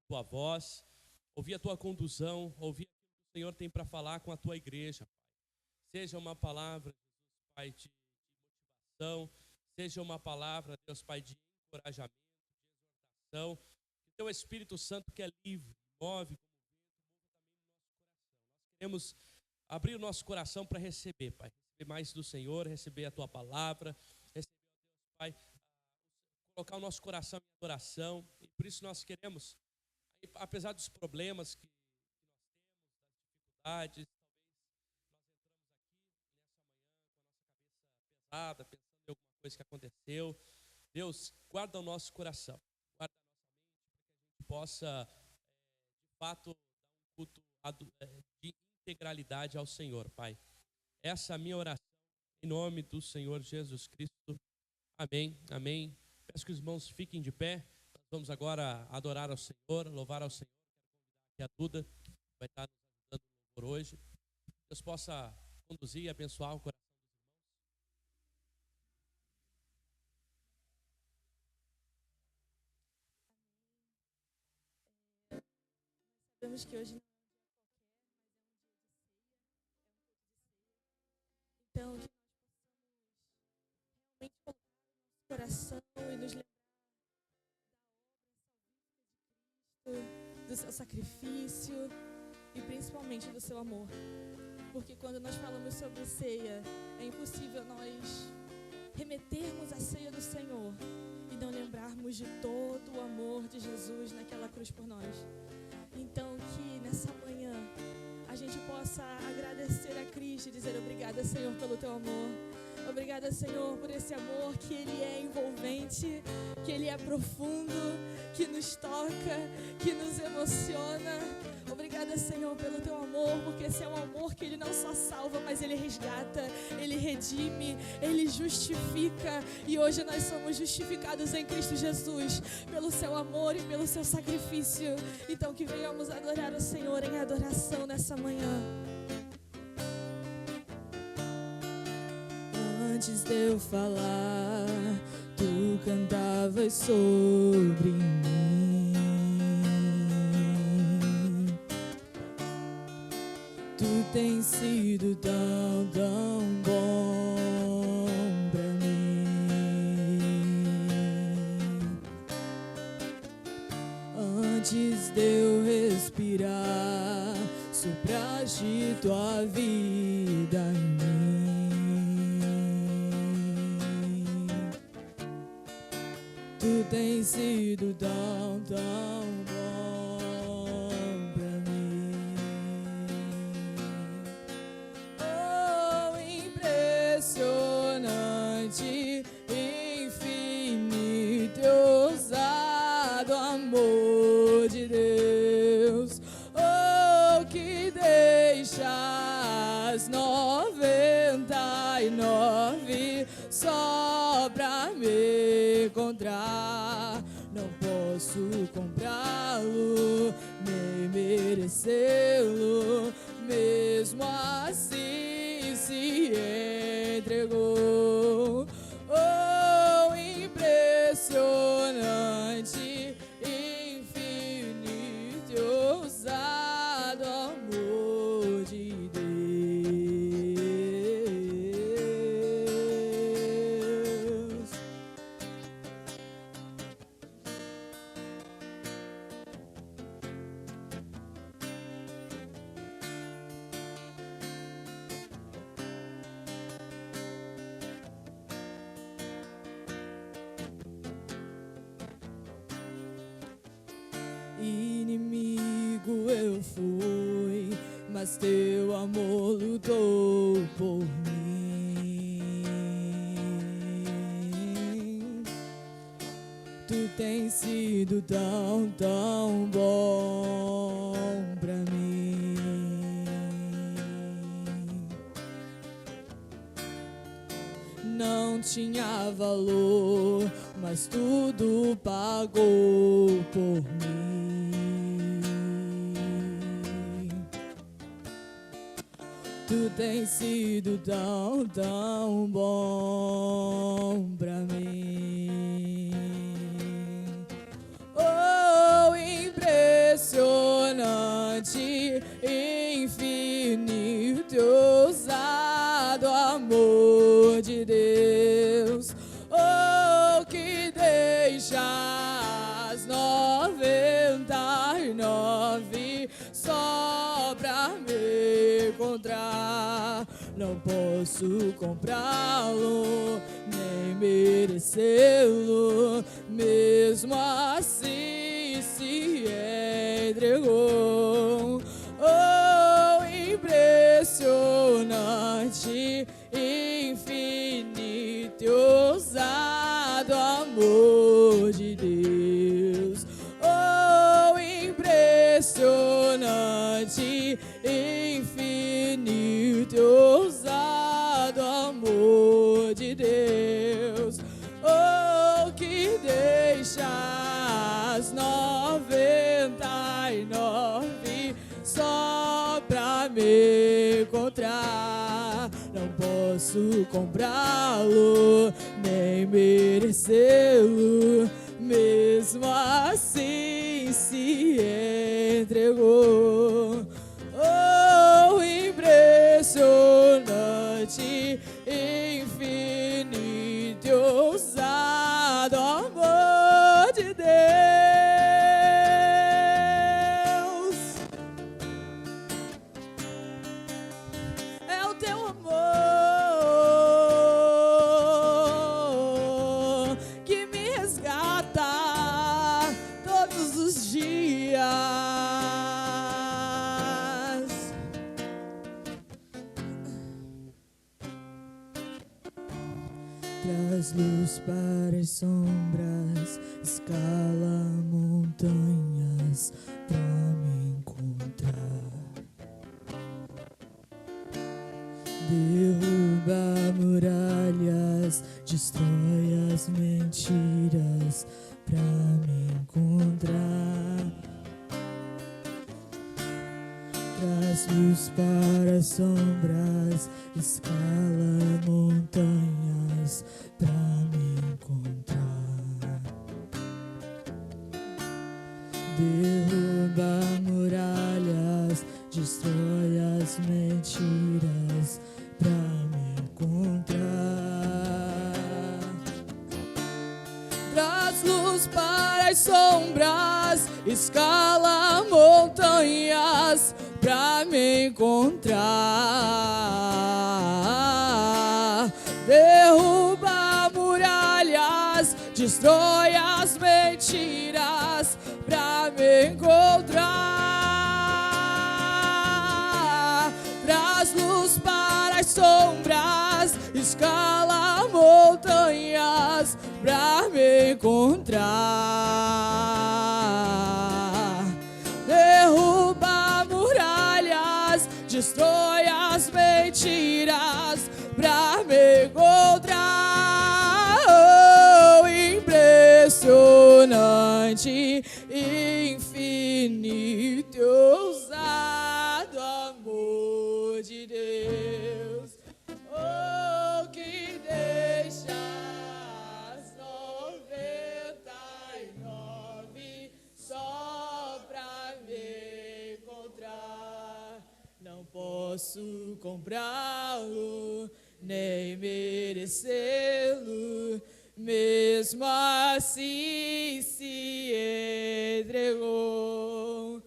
tua voz, ouvir a tua condução, ouvir o que o Senhor tem para falar com a tua igreja, Pai. Seja uma palavra, Pai, de motivação, seja uma palavra, Deus Pai, de encorajamento, de exortação, que teu Espírito Santo, que é livre, move como vento, mova também no nosso coração. Nós queremos abrir o nosso coração para receber, Pai, receber mais do Senhor, receber a tua palavra, receber, Deus Pai, colocar o nosso coração em adoração, e por isso nós queremos, apesar dos problemas que nós temos, das dificuldades, talvez nós entramos aqui nessa manhã com a nossa cabeça pesada, pensando em alguma coisa que aconteceu. Deus, guarda o nosso coração, guarda a nossa mente, para que a gente possa, de fato, dar um culto de integralidade ao Senhor, Pai. Essa é a minha oração, em nome do Senhor Jesus Cristo. Amém, amém. Peço que os irmãos fiquem de pé. Nós vamos agora adorar ao Senhor, louvar ao Senhor. Quero convidar aqui a Duda, que vai estar nos ajudando no louvor hoje. Deus possa conduzir e abençoar o coração dos irmãos. Sabemos que hoje não é um dia qualquer, mas é um dia de ceia, é um culto de ceia. Então, que nós possamos realmente colocar o nosso coração e nos lembrar da obra salvífica de Cristo, do seu sacrifício e principalmente do seu amor. Porque quando nós falamos sobre ceia, é impossível nós remetermos à ceia do Senhor e não lembrarmos de todo o amor de Jesus naquela cruz por nós. Então, que nessa manhã a gente possa agradecer a Cristo e dizer obrigada, Senhor, pelo teu amor. Obrigada, Senhor, por esse amor que Ele é envolvente, que Ele é profundo, que nos toca, que nos emociona. Obrigada, Senhor, pelo teu amor, porque esse é um amor que Ele não só salva, mas Ele resgata, Ele redime, Ele justifica. E hoje nós somos justificados em Cristo Jesus, pelo seu amor e pelo seu sacrifício. Então que venhamos adorar o Senhor em adoração nessa manhã. Antes de eu falar, tu cantavas sobre mim. Tu tens sido tão, tão bom pra mim. Antes de eu respirar, sopraste tua vida em mim. Tu tens sido tão, tão bom pra mim. Oh, impressionante, infinito e ousado amor de Deus. Oh, que deixa as 99 só pra me encontrar. Não posso comprá-lo, nem merecê-lo. Mesmo assim se entregou. Oh, impressionante, infinito e ousado amor de Deus. Inimigo eu fui, mas teu amor lutou por mim. Tu tens sido tão, tão bom pra mim. Não tinha valor, mas tudo pagou por mim. Tu tens sido tão, tão bom pra mim. Oh, impressionante, 99 só pra me encontrar. Não posso comprá-lo, nem merecê-lo, mesmo assim se entregou. Oh, impressionante, infinito e ousado amor de Deus. Oh, impressionante, infinito e ousado amor de Deus. Oh, que deixa as 99 só pra me encontrar. Não posso comprá-lo, nem merecê-lo, mesmo assim se entregou. Oh, impressionante, infinito e ousado amor de Deus. É o teu amor que me resgata todos os dias. Traz luz para as sombras, escala montanhas pra me encontrar. Derruba muralhas, destrói as mentiras pra me encontrar. Traz luz para as sombras, escala montanhas pra me encontrar. Derruba muralhas, destrói as mentiras pra me encontrar. Traz luz para as sombras, escala montanhas pra me encontrar. Derruba muralhas, destrói as mentiras pra me encontrar. Traz luz para as sombras, escala montanhas pra me encontrar. Derruba muralhas, destrói as mentiras pra me encontrar. Oh, impressionante, infinito e ousado amor de Deus. Oh, que deixa as 99 só pra me encontrar. Não posso comprá-lo, nem merecê-lo, mesmo assim se entregou.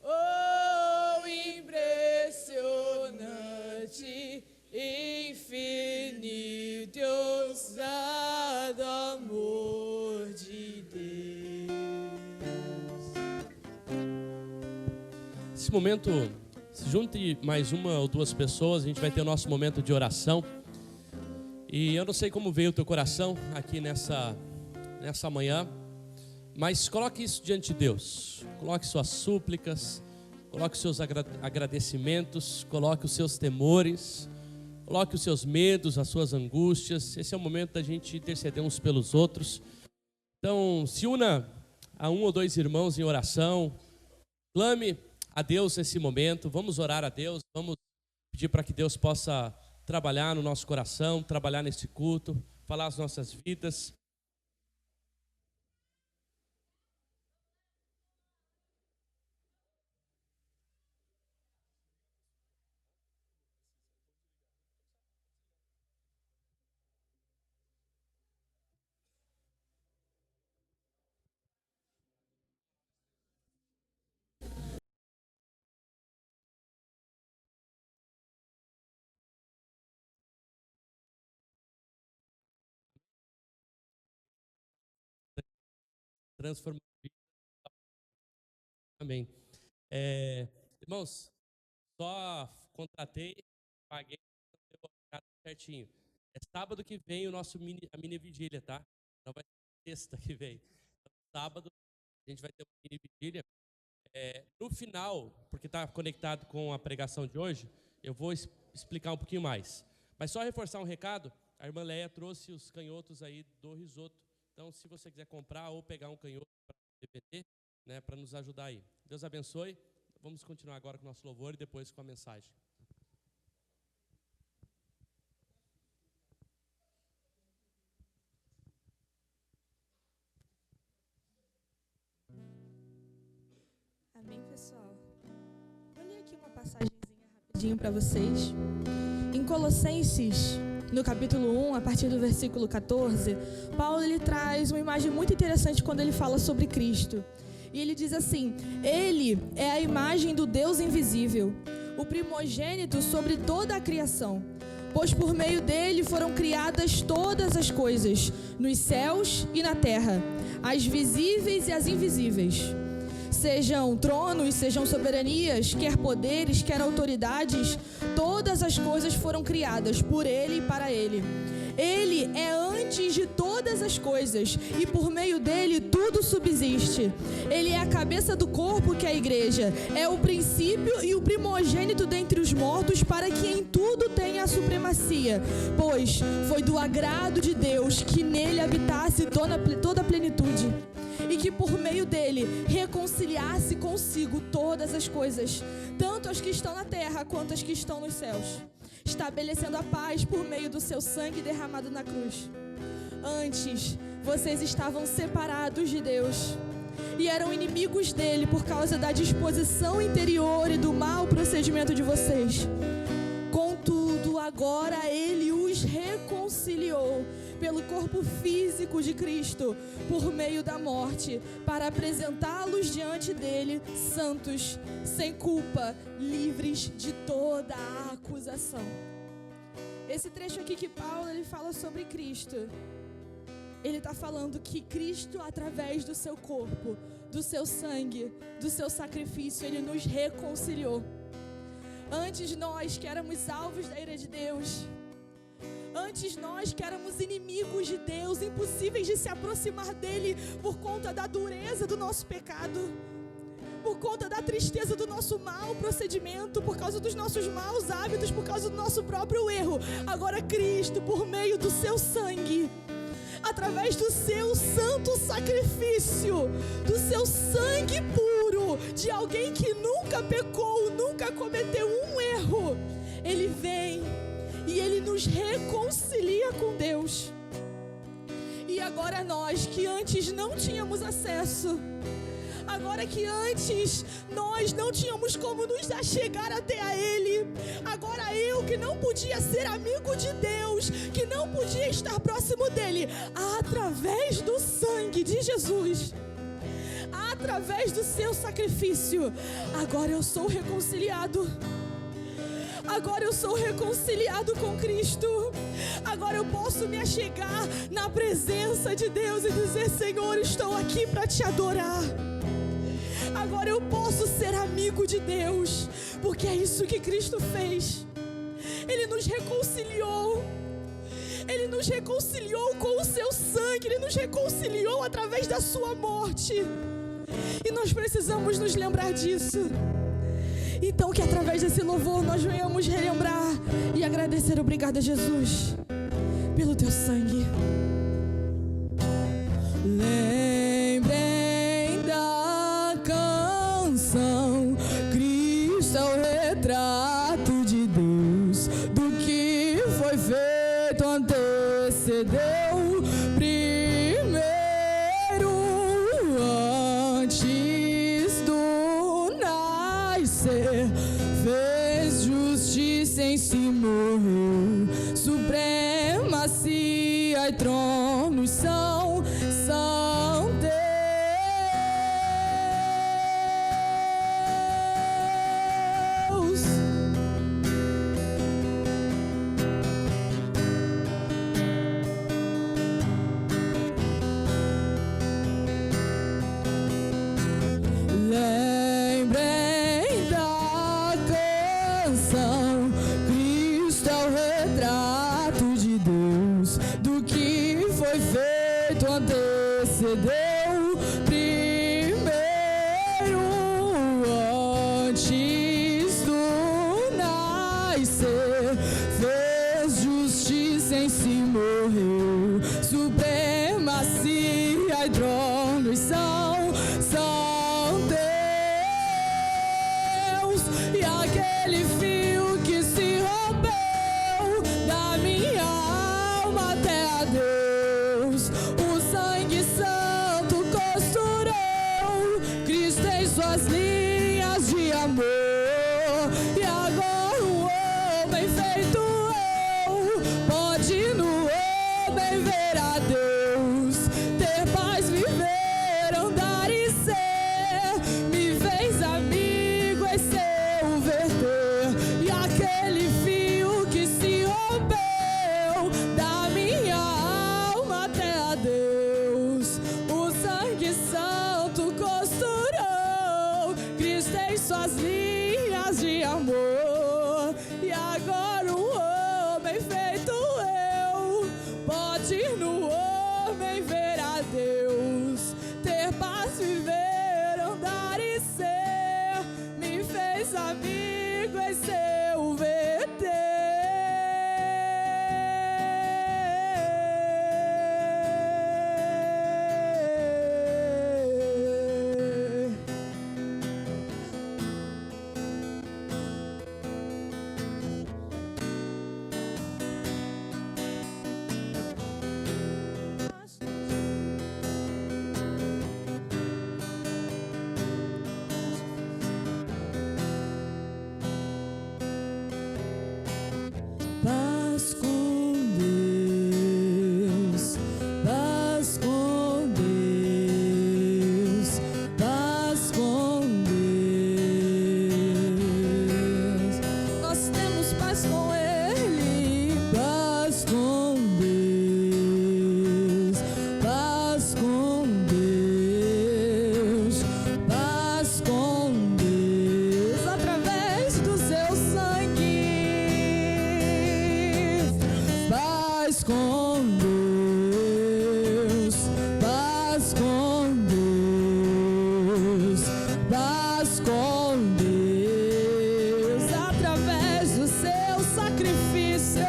Oh, impressionante, infinito e ousado amor de Deus. Esse momento, se junte mais uma ou duas pessoas, a gente vai ter o nosso momento de oração. E eu não sei como veio o teu coração aqui nessa manhã, mas coloque isso diante de Deus. Coloque suas súplicas, coloque os seus agradecimentos, coloque os seus temores, coloque os seus medos, as suas angústias. Esse é o momento da gente interceder uns pelos outros. Então, se una a um ou dois irmãos em oração, clame a Deus nesse momento, vamos orar a Deus, vamos pedir para que Deus possa trabalhar no nosso coração, trabalhar nesse culto, falar as nossas vidas. transformando vidas. Amém. Irmãos, só contratei, paguei, deu certinho. É sábado que vem a mini vigília, tá? Não vai ser sexta que vem. Então, sábado a gente vai ter uma mini vigília. No final, porque está conectado com a pregação de hoje, eu vou explicar um pouquinho mais. Mas só reforçar um recado, a irmã Leia trouxe os canhotos aí do risoto. Então, se você quiser comprar ou pegar um canhoto para DVD, né, para nos ajudar aí. Deus abençoe. Vamos continuar agora com o nosso louvor e depois com a mensagem. Amém, pessoal? Vou ler aqui uma passagenzinha rapidinho para vocês. Em Colossenses, no capítulo 1, a partir do versículo 14, Paulo ele traz uma imagem muito interessante quando ele fala sobre Cristo. E ele diz assim: Ele é a imagem do Deus invisível, o primogênito sobre toda a criação. Pois por meio dele foram criadas todas as coisas, nos céus e na terra, as visíveis e as invisíveis. Sejam tronos, sejam soberanias, quer poderes, quer autoridades, todas as coisas foram criadas por ele e para ele. Ele é antes de todas as coisas e por meio dele tudo subsiste. Ele é a cabeça do corpo, que é a igreja. É o princípio e o primogênito dentre os mortos, para que em tudo tenha a supremacia. Pois foi do agrado de Deus que nele habitasse toda a plenitude, e que por meio dele reconciliasse consigo todas as coisas, tanto as que estão na terra quanto as que estão nos céus, estabelecendo a paz por meio do seu sangue derramado na cruz. Antes, vocês estavam separados de Deus e eram inimigos dele por causa da disposição interior e do mau procedimento de vocês. Contudo, agora ele os reconciliou pelo corpo físico de Cristo, por meio da morte, para apresentá-los diante dele, santos, sem culpa, livres de toda a acusação. Esse trecho aqui que Paulo ele fala sobre Cristo, ele está falando que Cristo, através do seu corpo, do seu sangue, do seu sacrifício, ele nos reconciliou. Antes nós que éramos alvos da ira de Deus, antes nós que éramos inimigos de Deus, impossíveis de se aproximar dele por conta da dureza do nosso pecado, por conta da tristeza do nosso mau procedimento, por causa dos nossos maus hábitos, por causa do nosso próprio erro. Agora Cristo, por meio do seu sangue, através do seu santo sacrifício, do seu sangue puro, de alguém que nunca pecou, nunca cometeu um erro, ele vem e ele nos reconcilia com Deus. E agora nós que antes não tínhamos acesso, agora que antes nós não tínhamos como nos achegar até a Ele, agora eu que não podia ser amigo de Deus, que não podia estar próximo dEle, através do sangue de Jesus, através do seu sacrifício, agora eu sou reconciliado. Agora eu sou reconciliado com Cristo. Agora eu posso me achegar na presença de Deus e dizer: Senhor, estou aqui para te adorar. Agora eu posso ser amigo de Deus, porque é isso que Cristo fez. Ele nos reconciliou. Ele nos reconciliou com o seu sangue. Ele nos reconciliou através da sua morte. E nós precisamos nos lembrar disso. Então que através desse louvor nós venhamos relembrar e agradecer. Obrigada, Jesus, pelo teu sangue. Lembrem da canção, Cristo é o retrato de Deus, do que foi feito antecedeu primeiro, antes do nascer, fez justiça em si, morreu, supremacia e tronos são Deus. ser, fez justiça em si, morreu. Supremacia e tronos são Deus. E aquele fio que se rompeu da minha alma até a Deus, o sangue santo costurou Cristo em suas linhas de amor. E agora o homem feito eu pode no homem ver a Deus, ter paz, viver, andar e ser. Me fez amigo em seu verter. E aquele fio que se rompeu da minha alma até a Deus, o sangue santo costurou Cristo em suas linhas de amor. E agora o homem feito eu pode no homem ver a Deus, ter paz, viver, andar e ser. Me fez amigo em seu verter. Paz com Deus, paz com Deus, paz com Deus. Nós temos paz com Ele, paz com Deus, paz com Deus, paz com Deus, através do seu sangue. Paz com Deus, paz com Deus, paz com Deus, através do seu sacrifício.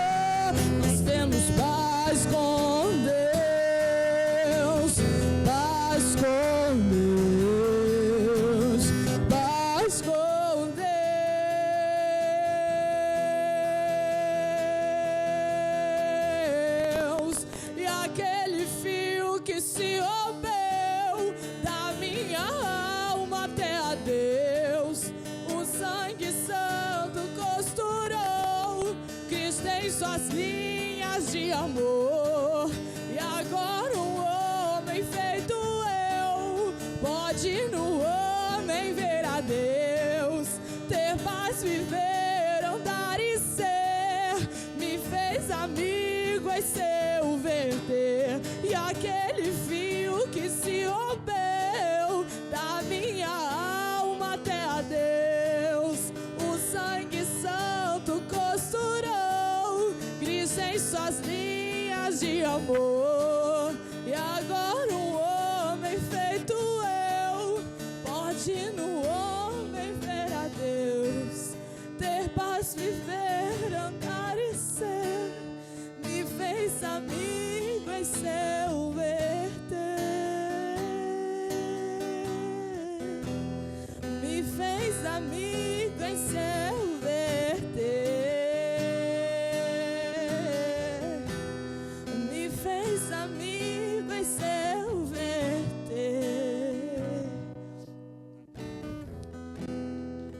Nós temos paz com Deus, paz com Deus, paz com Deus. E aquele fio que se rompeu da minha alma até a Deus, o sangue santo costurou Cristo em suas linhas de amor. E agora um homem feito eu pode no homem ver a Deus, ter paz, viver, andar e ser. Me fez amigo em seu verter. E aquele fio que se rompeu da minha alma até a Deus, o sangue santo costurou Cristo em suas linhas de amor. E agora um homem feito eu pode no homem ver a Deus, ter paz, viver, andar e ser. Me fez amigo em seu verter. Me fez amigo em seu verter. Me fez amigo em seu verter.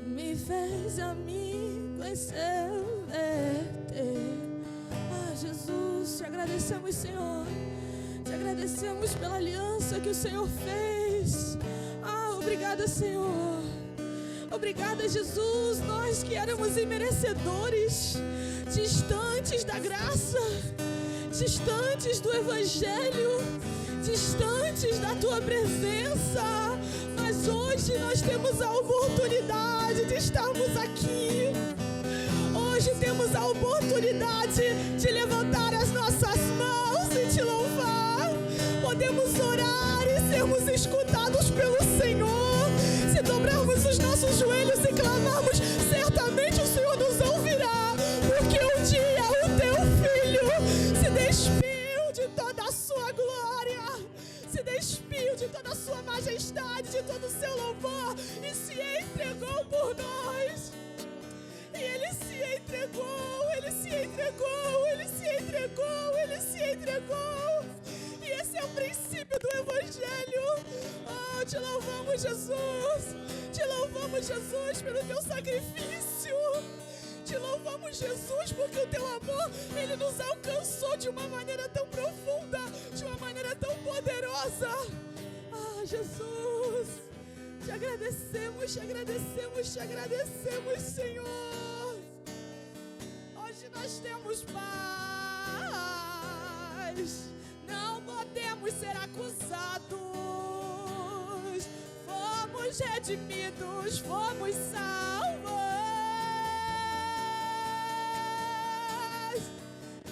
Me fez amigo em seu verter. Ah, Jesus, te agradecemos, Senhor. Te agradecemos pela aliança que o Senhor fez. Ah, obrigada, Senhor. Obrigada, Jesus. Nós que éramos imerecedores, distantes da graça, distantes do Evangelho, distantes da Tua presença. Mas hoje nós temos a oportunidade de estarmos aqui. Hoje temos a oportunidade de levantar as nossas mãos e te louvar. Podemos orar e sermos escutados pelo Senhor. Se dobrarmos os nossos joelhos e clamarmos, certamente o Senhor nos ouvirá. de todo o seu louvor e se entregou por nós. E Ele se entregou, Ele se entregou, Ele se entregou, Ele se entregou. E esse é o princípio do Evangelho. Oh, te louvamos, Jesus. Te louvamos, Jesus, pelo teu sacrifício. Te louvamos, Jesus, porque o teu amor, Ele nos alcançou de uma maneira tão profunda, de uma maneira tão poderosa. Ah, Jesus, te agradecemos, te agradecemos, te agradecemos, Senhor. Hoje nós temos paz, não podemos ser acusados. Fomos redimidos, fomos salvos.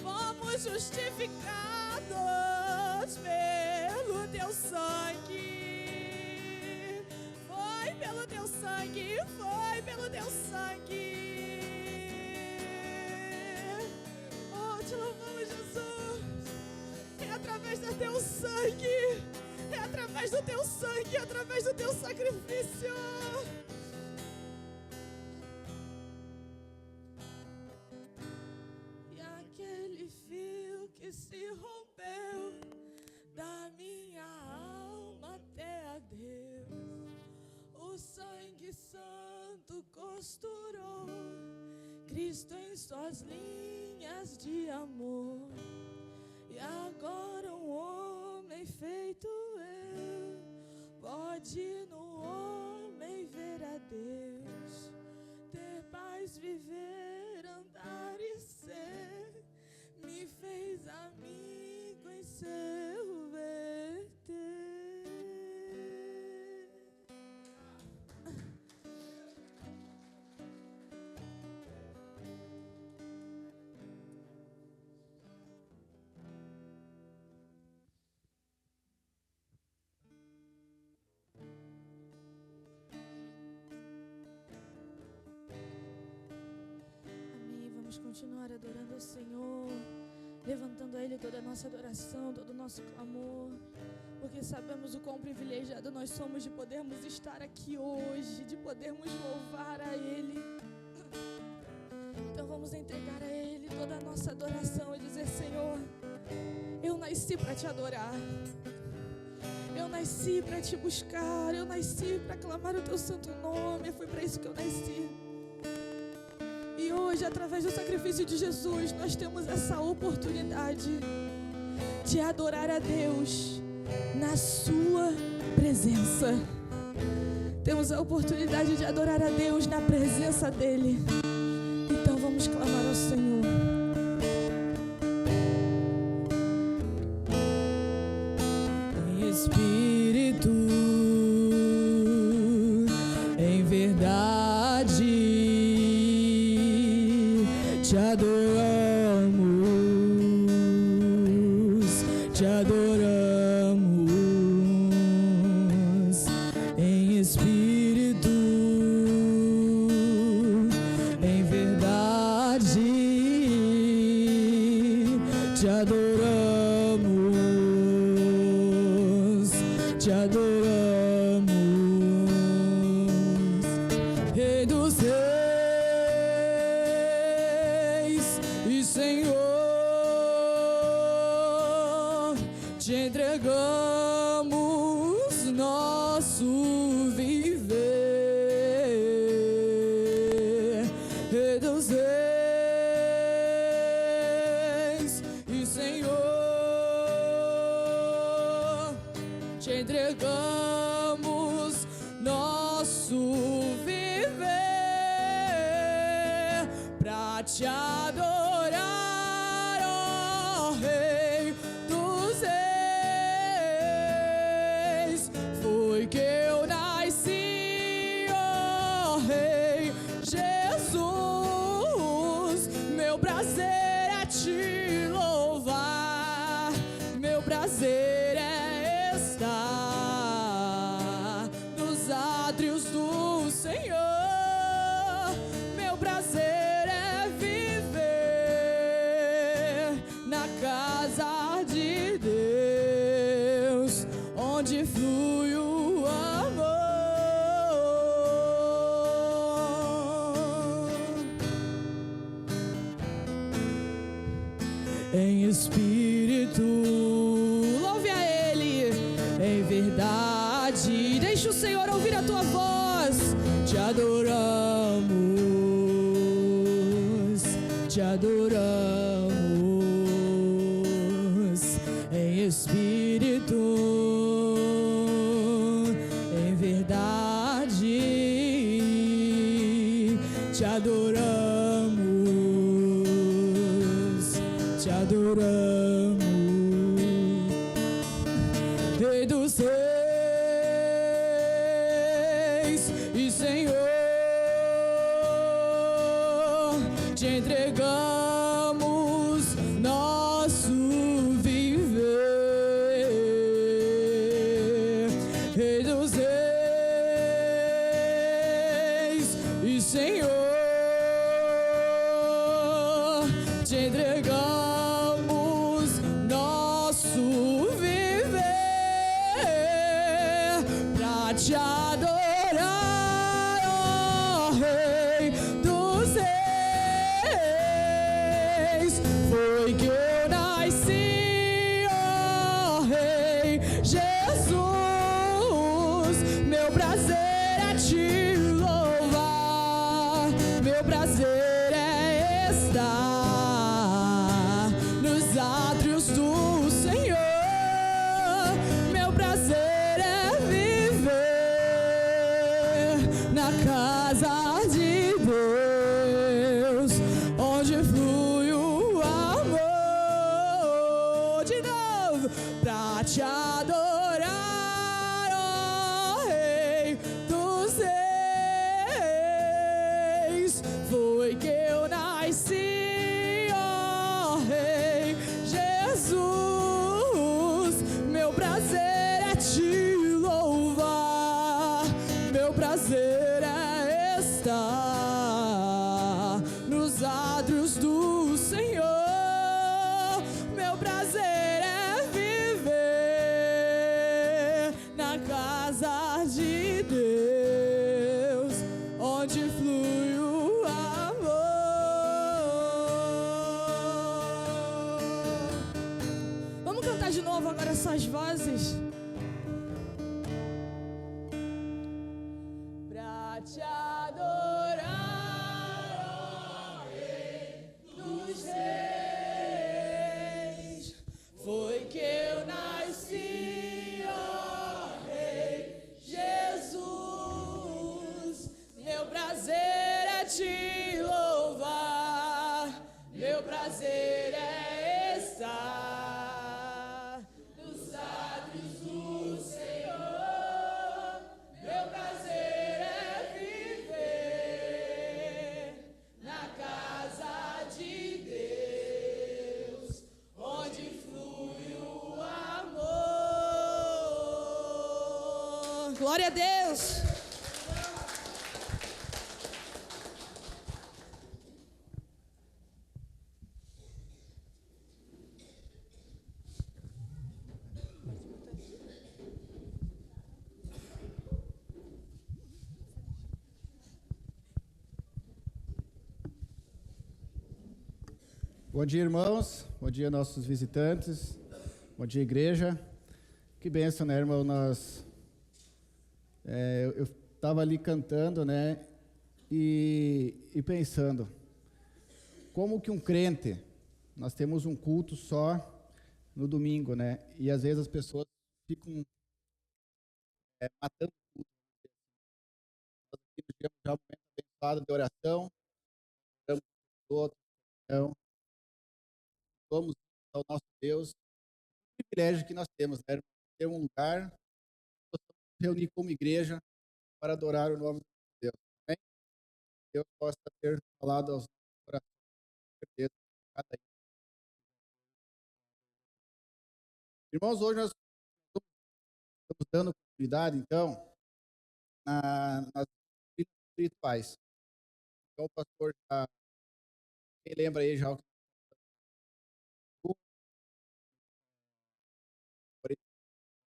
Fomos justificados pelo teu sangue. Foi pelo teu sangue, foi pelo teu sangue. Oh, te louvamos, Jesus. É através do teu sangue, é através do teu sangue, é através do teu sacrifício. E aquele fio que se rompeu da minha alma até a Deus, o sangue santo costurou Cristo em suas linhas de amor. E agora um homem feito eu pode no homem ver a Deus, ter paz, viver, andar e ser. Me fez amigo em seu verter. Continuar adorando ao Senhor, levantando a Ele toda a nossa adoração, todo o nosso clamor, porque sabemos o quão privilegiado nós somos de podermos estar aqui hoje, de podermos louvar a Ele. Então vamos entregar a Ele toda a nossa adoração e dizer: Senhor, eu nasci para te adorar, eu nasci para te buscar, eu nasci para clamar o teu santo nome, foi para isso que eu nasci. E hoje, através do sacrifício de Jesus, nós temos essa oportunidade de adorar a Deus na sua presença. Temos a oportunidade de adorar a Deus na presença dEle. Então vamos clamar ao Senhor. Em espírito, em verdade, te adoramos, te adoramos, em espírito, em verdade, te adoramos, te adoramos, Rei dos Reis e Senhor, te entregamos nosso viver. Rei dos Reis e Senhor, te entregamos nosso viver pra te adorar, ó Rei dos Reis. Foi que eu nasci, ó Rei Jesus. Meu prazer é te louvar, meu prazer é estar nos átrios do Senhor. Meu prazer é viver na casa de Deus, onde flui o amor. em espírito. Louve a Ele em verdade. Deixa o Senhor ouvir a tua voz. Te adoramos, te adoramos em espírito, em verdade. Te adoramos, te adoramos, Rei dos Reis e Senhor, te entregamos nosso viver. Rei dos Reis e Senhor, te entregamos nosso viver pra te adorar, ó Rei dos Reis. Foi que eu nasci, ó Rei Jesus. Meu prazer é te louvar, meu prazer é estar nos átrios do Senhor. Meu prazer é viver na casa de Deus, onde flui o amor. De novo, pra te adorar, ó Rei dos Reis. Foi que eu nasci, ó Rei Jesus. Meu prazer é te louvar, meu prazer é estar nos átrios do Senhor. Meu prazer é viver na casa de Deus, onde flui o amor. Vamos cantar de novo agora essas vozes. Pra te adorar, ó Rei dos Reis. Foi que eu nasci, ó Rei Jesus. Meu prazer é te louvar, meu prazer é estar nos átrios do Senhor. Meu prazer é viver na casa de Deus, onde flui o amor. Glória a Deus. Bom dia, irmãos. Bom dia, nossos visitantes. Bom dia, igreja. Que bênção, né, irmão? Eu estava ali cantando, né, e pensando, como que um crente, nós temos um culto só no domingo, né, e às vezes as pessoas ficam matando o culto. Nós aqui tivemos já um momento abençoado de oração, oramos com outros, então, vamos ao nosso Deus. O privilégio que nós temos, né, ter um lugar, nos reunir como igreja para adorar o nome de Deus. Amém? Deus possa ter falado aos nossos corações, com certeza, cada dia. Irmãos, hoje nós estamos dando continuidade, então, nas disciplinas espirituais. Então, o pastor já, quem lembra aí já o que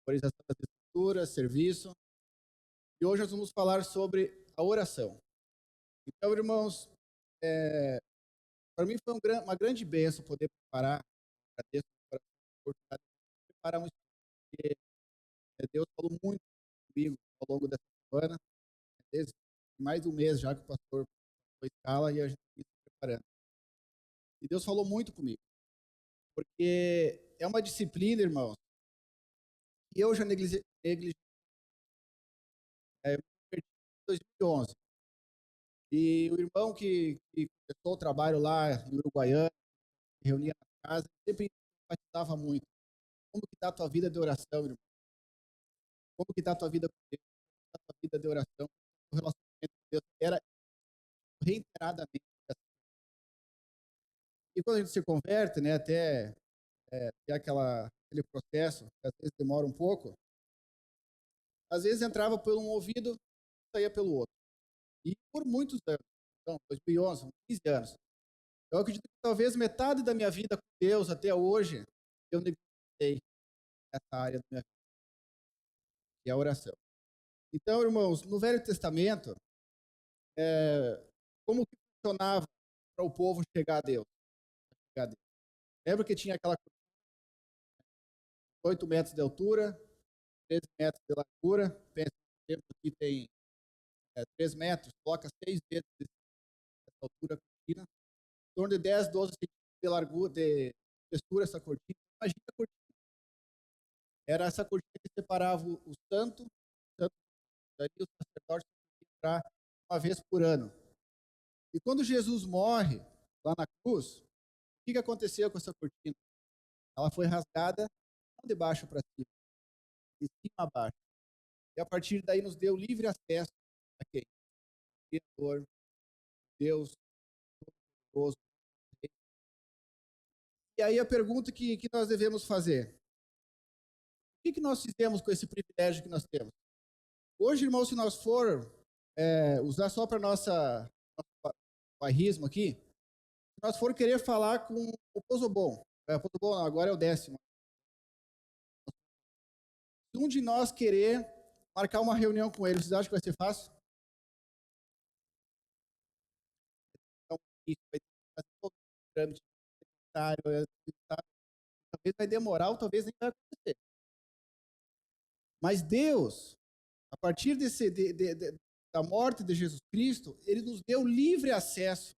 memorização das escrituras, serviço. E hoje nós vamos falar sobre a oração. Então, irmãos, para mim foi uma grande bênção poder preparar agradeço por oportunidade de preparar um estudo, porque Deus falou muito comigo ao longo dessa semana, desde mais de um mês já que o pastor foi escala e a gente está se preparando. E Deus falou muito comigo, porque é uma disciplina, irmãos, que eu já negligenciei. Eu perdi em 2011. E o irmão que começou o trabalho lá em Uruguaiana, reunia na casa, sempre enfatizava muito. Como que está a tua vida de oração, irmão? Como que está a tua vida com Deus? Como está a tua vida de oração? O relacionamento com Deus era reiteradamente assim. E quando a gente se converte, né, até aquele processo, que às vezes demora um pouco, às vezes entrava por um ouvido e saía pelo outro. E por muitos anos, então, 2011, 15 anos, eu acredito que talvez metade da minha vida com Deus até hoje, eu negligenciei essa área da minha vida, que é a oração. Então, irmãos, no Velho Testamento, como que funcionava para o povo chegar a Deus? Lembra que tinha aquela 8 metros de altura, 13 metros de largura, pensa que aqui tem 3 metros, coloca 6 vezes essa altura cortina, em torno de 10, 12 centímetros de largura, de textura essa cortina. Imagina a cortina. Era essa cortina que separava o santo, daí os sacerdotes tinham que entrar uma vez por ano. E quando Jesus morre lá na cruz, o que aconteceu com essa cortina? Ela foi rasgada não de baixo para cima, de cima a baixo. E a partir daí nos deu livre acesso a quem? O Criador, Deus Todo-Poderoso. E aí a pergunta que nós devemos fazer: o que nós fizemos com esse privilégio que nós temos? Hoje, irmão, se nós for usar só para nosso bairrismo aqui, se nós for querer falar com o Pozobon, não, agora é o 10º. Se um de nós querer marcar uma reunião com ele, vocês acham que vai ser fácil? Então, isso vai ter que fazer todo o trâmite necessário, talvez vai demorar ou talvez nem vai acontecer. Mas Deus, a partir da morte de Jesus Cristo, Ele nos deu livre acesso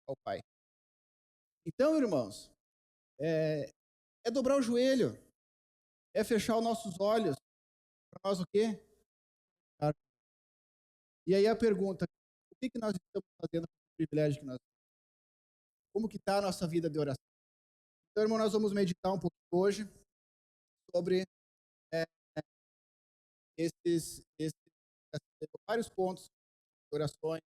ao Pai. Então, irmãos, é dobrar o joelho, é fechar os nossos olhos, para nós o quê? E aí a pergunta: o que nós estamos fazendo com o privilégio que nós temos? Como que está a nossa vida de oração? Então, irmão, nós vamos meditar um pouco hoje sobre esses vários pontos de orações,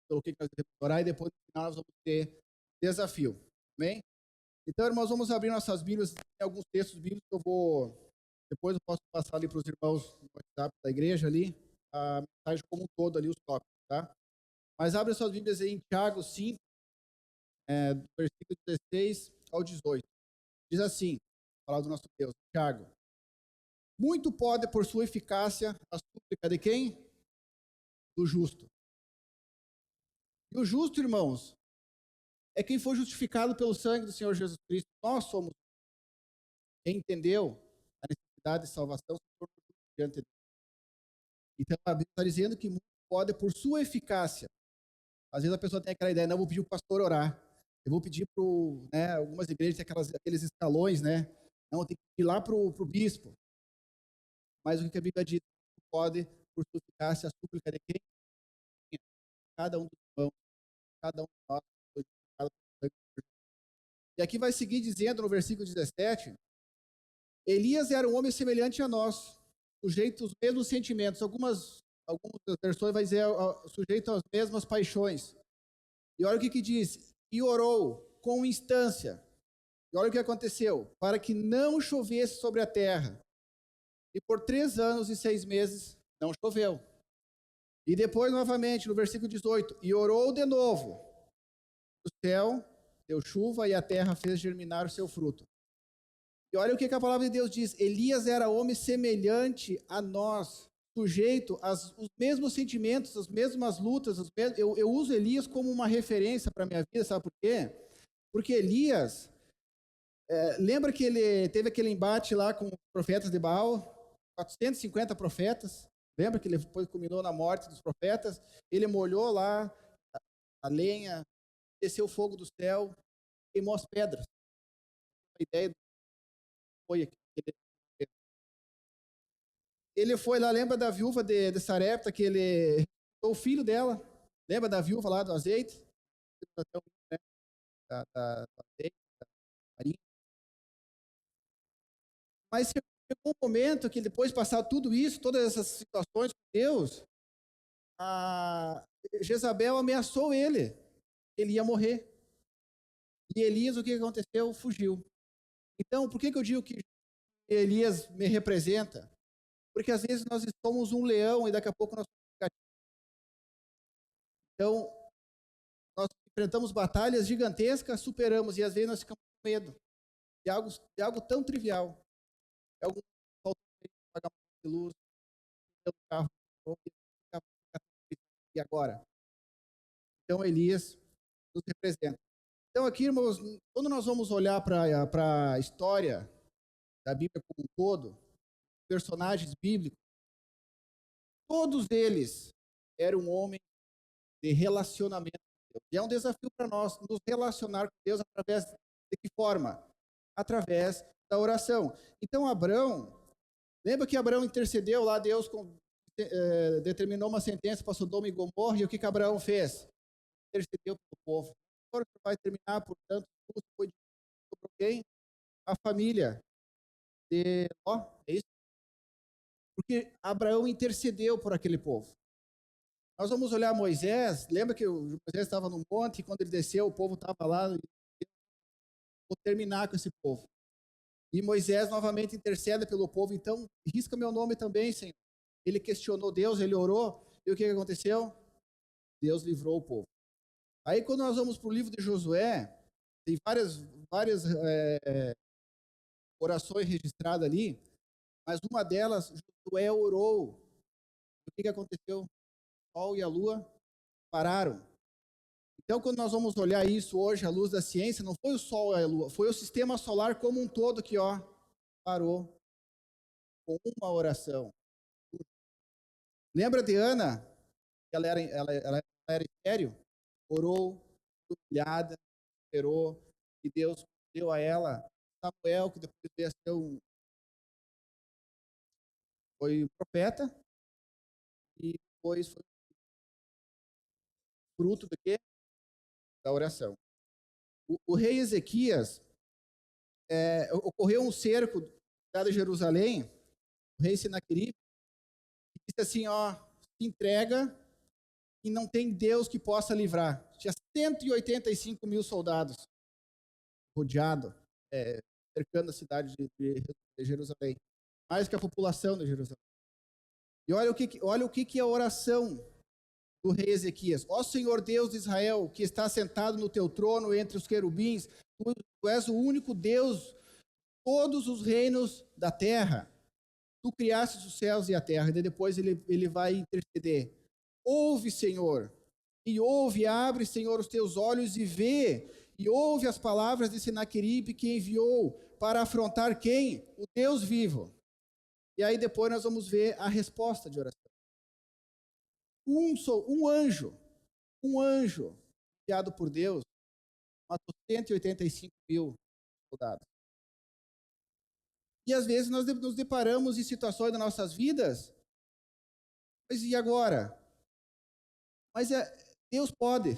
pelo que nós devemos orar, e depois no final nós vamos ter desafio. Amém? Então, irmãos, vamos abrir nossas Bíblias. Tem alguns textos bíblicos que depois eu posso passar ali para os irmãos no WhatsApp da igreja ali, a mensagem como um todo ali, os tópicos, tá? Mas abre suas Bíblias aí em Tiago 5, do versículo 16 ao 18. Diz assim, a palavra do nosso Deus, Tiago: muito pode por sua eficácia a súplica de quem? Do justo. E o justo, irmãos, é quem foi justificado pelo sangue do Senhor Jesus Cristo. Nós somos quem entendeu a necessidade de salvação diante de Deus. Então a Bíblia está dizendo que muito pode por sua eficácia. Às vezes a pessoa tem aquela ideia: não, vou pedir para o pastor orar. Eu vou pedir para algumas igrejas tem aqueles escalões, né? Não, tem que ir lá para o bispo. Mas o que a Bíblia diz? Pode por sua eficácia a súplica de quem? Cada um dos irmãos, cada um de nós. E aqui vai seguir dizendo no versículo 17: Elias era um homem semelhante a nós, sujeito aos mesmos sentimentos. Algumas versões vai dizer sujeito às mesmas paixões. E olha o que diz: e orou com instância. E olha o que aconteceu: para que não chovesse sobre a terra. E por 3 anos e 6 meses não choveu. E depois, novamente, no versículo 18: e orou de novo. O céu deu chuva e a terra fez germinar o seu fruto. E olha o que a palavra de Deus diz: Elias era homem semelhante a nós, sujeito aos mesmos sentimentos, as mesmas lutas. Eu uso Elias como uma referência para a minha vida, sabe por quê? Porque Elias, Lembra que ele teve aquele embate lá com os profetas de Baal? 450 profetas. Lembra que ele depois culminou na morte dos profetas? Ele molhou lá a lenha, desceu o fogo do céu, queimou as pedras. A ideia foi aqui. Ele foi lá, lembra da viúva de Sarepta, que ele o filho dela. Lembra da viúva lá do azeite? Da azeite, da farinha. Mas chegou um momento que depois de passar tudo isso, todas essas situações com Deus, a Jezabel ameaçou ele. Ele ia morrer. E Elias, o que aconteceu? Fugiu. Então, por que eu digo que Elias me representa? Porque às vezes nós somos um leão e daqui a pouco nós somos gatinhos. Então, nós enfrentamos batalhas gigantescas, superamos, e às vezes nós ficamos com medo de algo tão trivial. De algo falta pagar de luz, pelo carro, e agora? Então, Elias nos representa. Então, aqui, irmãos, quando nós vamos olhar para a história da Bíblia como um todo, personagens bíblicos, todos eles eram homens de relacionamento com Deus. E é um desafio para nós nos relacionar com Deus através de que forma? Através da oração. Então, Abrão, lembra que Abrão intercedeu lá, Deus determinou uma sentença para Sodoma e Gomorra, e o que Abraão fez? Intercedeu pelo povo. Agora vai terminar, portanto, foi sobre quem? A família de Ló, é isso? Porque Abraão intercedeu por aquele povo. Nós vamos olhar Moisés, lembra que Moisés estava no monte, e quando ele desceu, o povo estava lá, vou terminar com esse povo. E Moisés novamente intercede pelo povo, então, risca meu nome também, Senhor. Ele questionou Deus, ele orou, e o que aconteceu? Deus livrou o povo. Aí, quando nós vamos para o livro de Josué, tem várias orações registradas ali, mas uma delas, Josué orou. O que aconteceu? O sol e a lua pararam. Então, quando nós vamos olhar isso hoje, à luz da ciência, não foi o sol e a lua, foi o sistema solar como um todo que parou com uma oração. Lembra de Ana? Ela era estéril? Orou, humilhada, esperou, e Deus deu a ela Samuel, que depois veio a ser foi profeta, e depois foi fruto do quê? Da oração. O rei Ezequias, ocorreu um cerco da Jerusalém, o rei Senaqueribe, disse assim, se entrega e não tem Deus que possa livrar. Tinha 185 mil soldados rodeados, cercando a cidade de Jerusalém, mais que a população de Jerusalém. E olha o que é a oração do rei Ezequias. Ó Senhor Deus de Israel, que está sentado no teu trono entre os querubins, tu és o único Deus de todos os reinos da terra. Tu criaste os céus e a terra. E depois ele vai interceder. Ouve, Senhor, e ouve, abre, Senhor, os teus olhos e vê, e ouve as palavras de Senaqueribe que enviou para afrontar quem? O Deus vivo. E aí depois nós vamos ver a resposta de oração. Um anjo enviado por Deus, matou 185 mil soldados. E às vezes nós nos deparamos em situações das nossas vidas, mas e agora? Mas Deus pode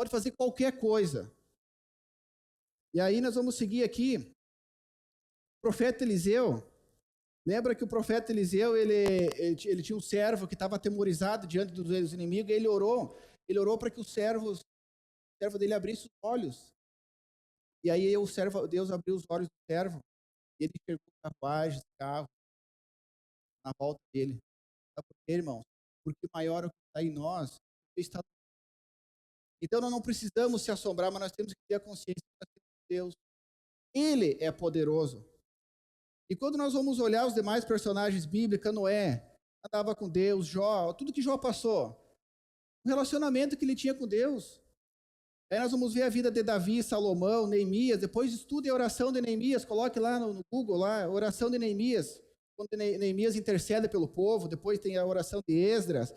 fazer qualquer coisa. E aí nós vamos seguir aqui. O profeta Eliseu, lembra que o profeta Eliseu, ele tinha um servo que estava atemorizado diante dos inimigos, e ele orou para que o servo dele abrisse os olhos. E aí Deus abriu os olhos do servo, e ele enxergou carruagens, carros, na volta dele. Sabe por quê, irmãos? Porque maior é o que está em nós. Então nós não precisamos se assombrar, mas nós temos que ter a consciência de Deus. Ele é poderoso. E quando nós vamos olhar os demais personagens bíblicos, Noé andava com Deus, Jó, tudo que Jó passou, o relacionamento que ele tinha com Deus. Aí nós vamos ver a vida de Davi, Salomão, Neemias. Depois estude a oração de Neemias. Coloque lá no Google, lá, oração de Neemias. Quando Neemias intercede pelo povo. Depois tem a oração de Esdras.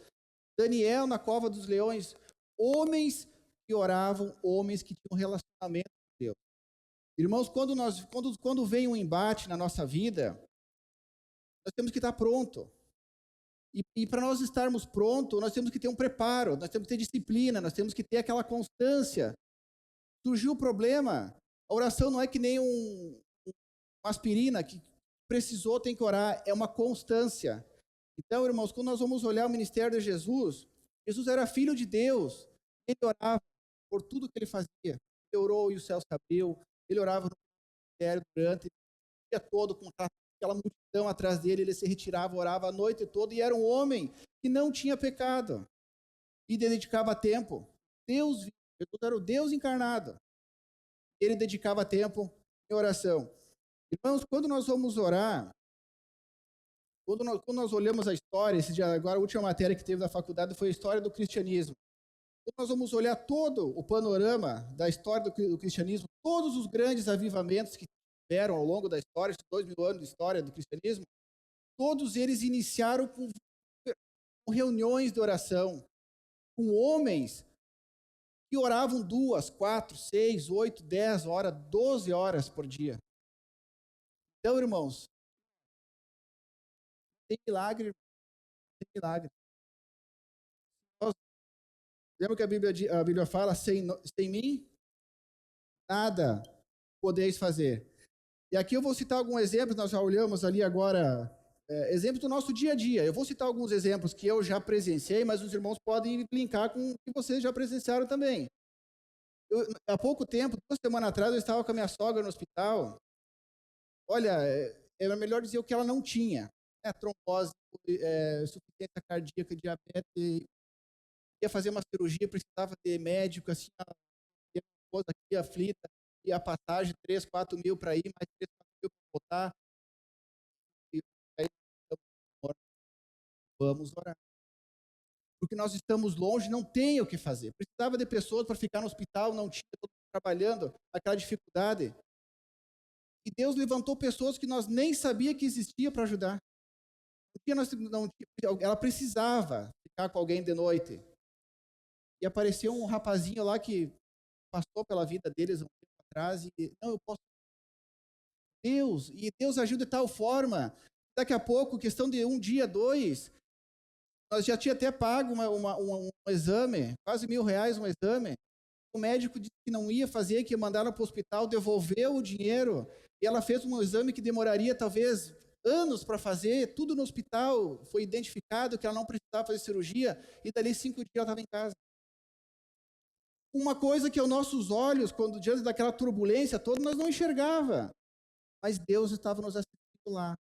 Daniel na cova dos leões. Homens que oravam, homens que tinham relacionamento com Deus. Irmãos, quando vem um embate na nossa vida, nós temos que estar pronto. E para nós estarmos prontos, nós temos que ter um preparo, nós temos que ter disciplina, nós temos que ter aquela constância. Surgiu o problema, a oração não é que nem uma aspirina, que precisou, tem que orar, é uma constância. Então, irmãos, quando nós vamos olhar o ministério de Jesus, Jesus era filho de Deus, ele orava por tudo que ele fazia. Ele orou e o céu se abriu, ele orava no ministério durante o dia todo, com aquela multidão atrás dele, ele se retirava, orava a noite toda, e era um homem que não tinha pecado, e dedicava tempo. Jesus era o Deus encarnado, ele dedicava tempo em oração. Irmãos, quando nós vamos orar, quando nós olhamos a história, agora a última matéria que teve da faculdade foi a história do cristianismo. Quando nós vamos olhar todo o panorama da história do cristianismo, todos os grandes avivamentos que tiveram ao longo da história, esses 2000 anos de história do cristianismo, todos eles iniciaram com reuniões de oração, com homens que oravam 2, 4, 6, 8, 10 horas, 12 horas por dia. Então, irmãos, tem milagre, tem milagre. Lembra que a Bíblia fala, sem mim, nada podeis fazer. E aqui eu vou citar alguns exemplos, nós já olhamos ali agora, exemplos do nosso dia a dia. Eu vou citar alguns exemplos que eu já presenciei, mas os irmãos podem linkar com o que vocês já presenciaram também. Há pouco tempo, 2 semanas atrás, eu estava com a minha sogra no hospital. Olha, era melhor dizer o que ela não tinha. Trombose, insuficiência cardíaca, diabetes, ia fazer uma cirurgia, precisava de médico, assim, a esposa aqui aflita, e a passagem, 3, 4 mil para ir, mais 3, 4 mil para voltar. E aí, vamos orar. Porque nós estamos longe, não tem o que fazer. Precisava de pessoas para ficar no hospital, não tinha, todo mundo trabalhando, aquela dificuldade. E Deus levantou pessoas que nós nem sabíamos que existia para ajudar. Porque ela precisava ficar com alguém de noite. E apareceu um rapazinho lá que passou pela vida deles um tempo atrás e, não, eu posso. Deus ajuda de tal forma, daqui a pouco, questão de 1 dia, 2, nós já tinha até pago um exame, quase R$1.000 um exame. O médico disse que não ia fazer, que ia mandar ela para o hospital, devolveu o dinheiro, e ela fez um exame que demoraria talvez anos para fazer, tudo no hospital, foi identificado que ela não precisava fazer cirurgia, e dali 5 dias ela estava em casa. Uma coisa que aos nossos olhos, quando diante daquela turbulência toda, nós não enxergava. Mas Deus estava nos assistindo lá,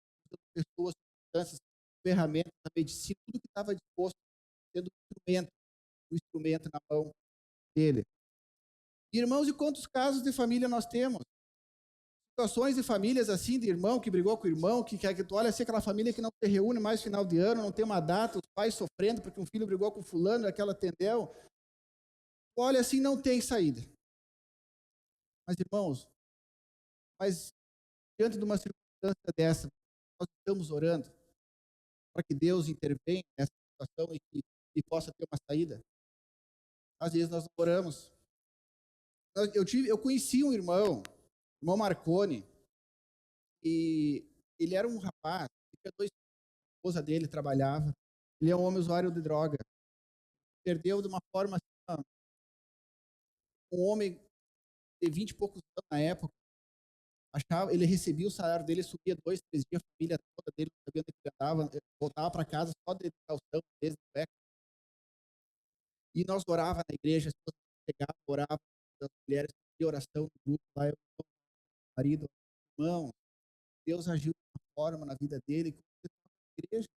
pessoas, circunstâncias, ferramentas, a medicina, tudo que estava disposto, tendo o instrumento na mão dele. Irmãos, e quantos casos de família nós temos? Situações de famílias assim, de irmão que brigou com o irmão, que tu olha assim, aquela família que não se reúne mais final de ano, não tem uma data, os pais sofrendo porque um filho brigou com fulano, aquela tendel. Olha assim, não tem saída. Mas, irmãos, diante de uma circunstância dessa, nós estamos orando para que Deus intervenha nessa situação e possa ter uma saída. Às vezes nós não oramos. Eu conheci um irmão Marconi, e ele era um rapaz, tinha 2 filhos, a esposa dele trabalhava, ele é um homem usuário de droga, perdeu de uma forma assim, um homem de 20 e poucos anos na época, ele recebia o salário dele, subia 2, 3 dias, a família toda dele, não sabia onde ele andava, voltava para casa só de calção, desde o pé. E nós orávamos na igreja, as pessoas chegavam, oravam, as mulheres faziam oração no grupo, lá eu, marido, irmão, Deus agiu de uma forma na vida dele, na igreja.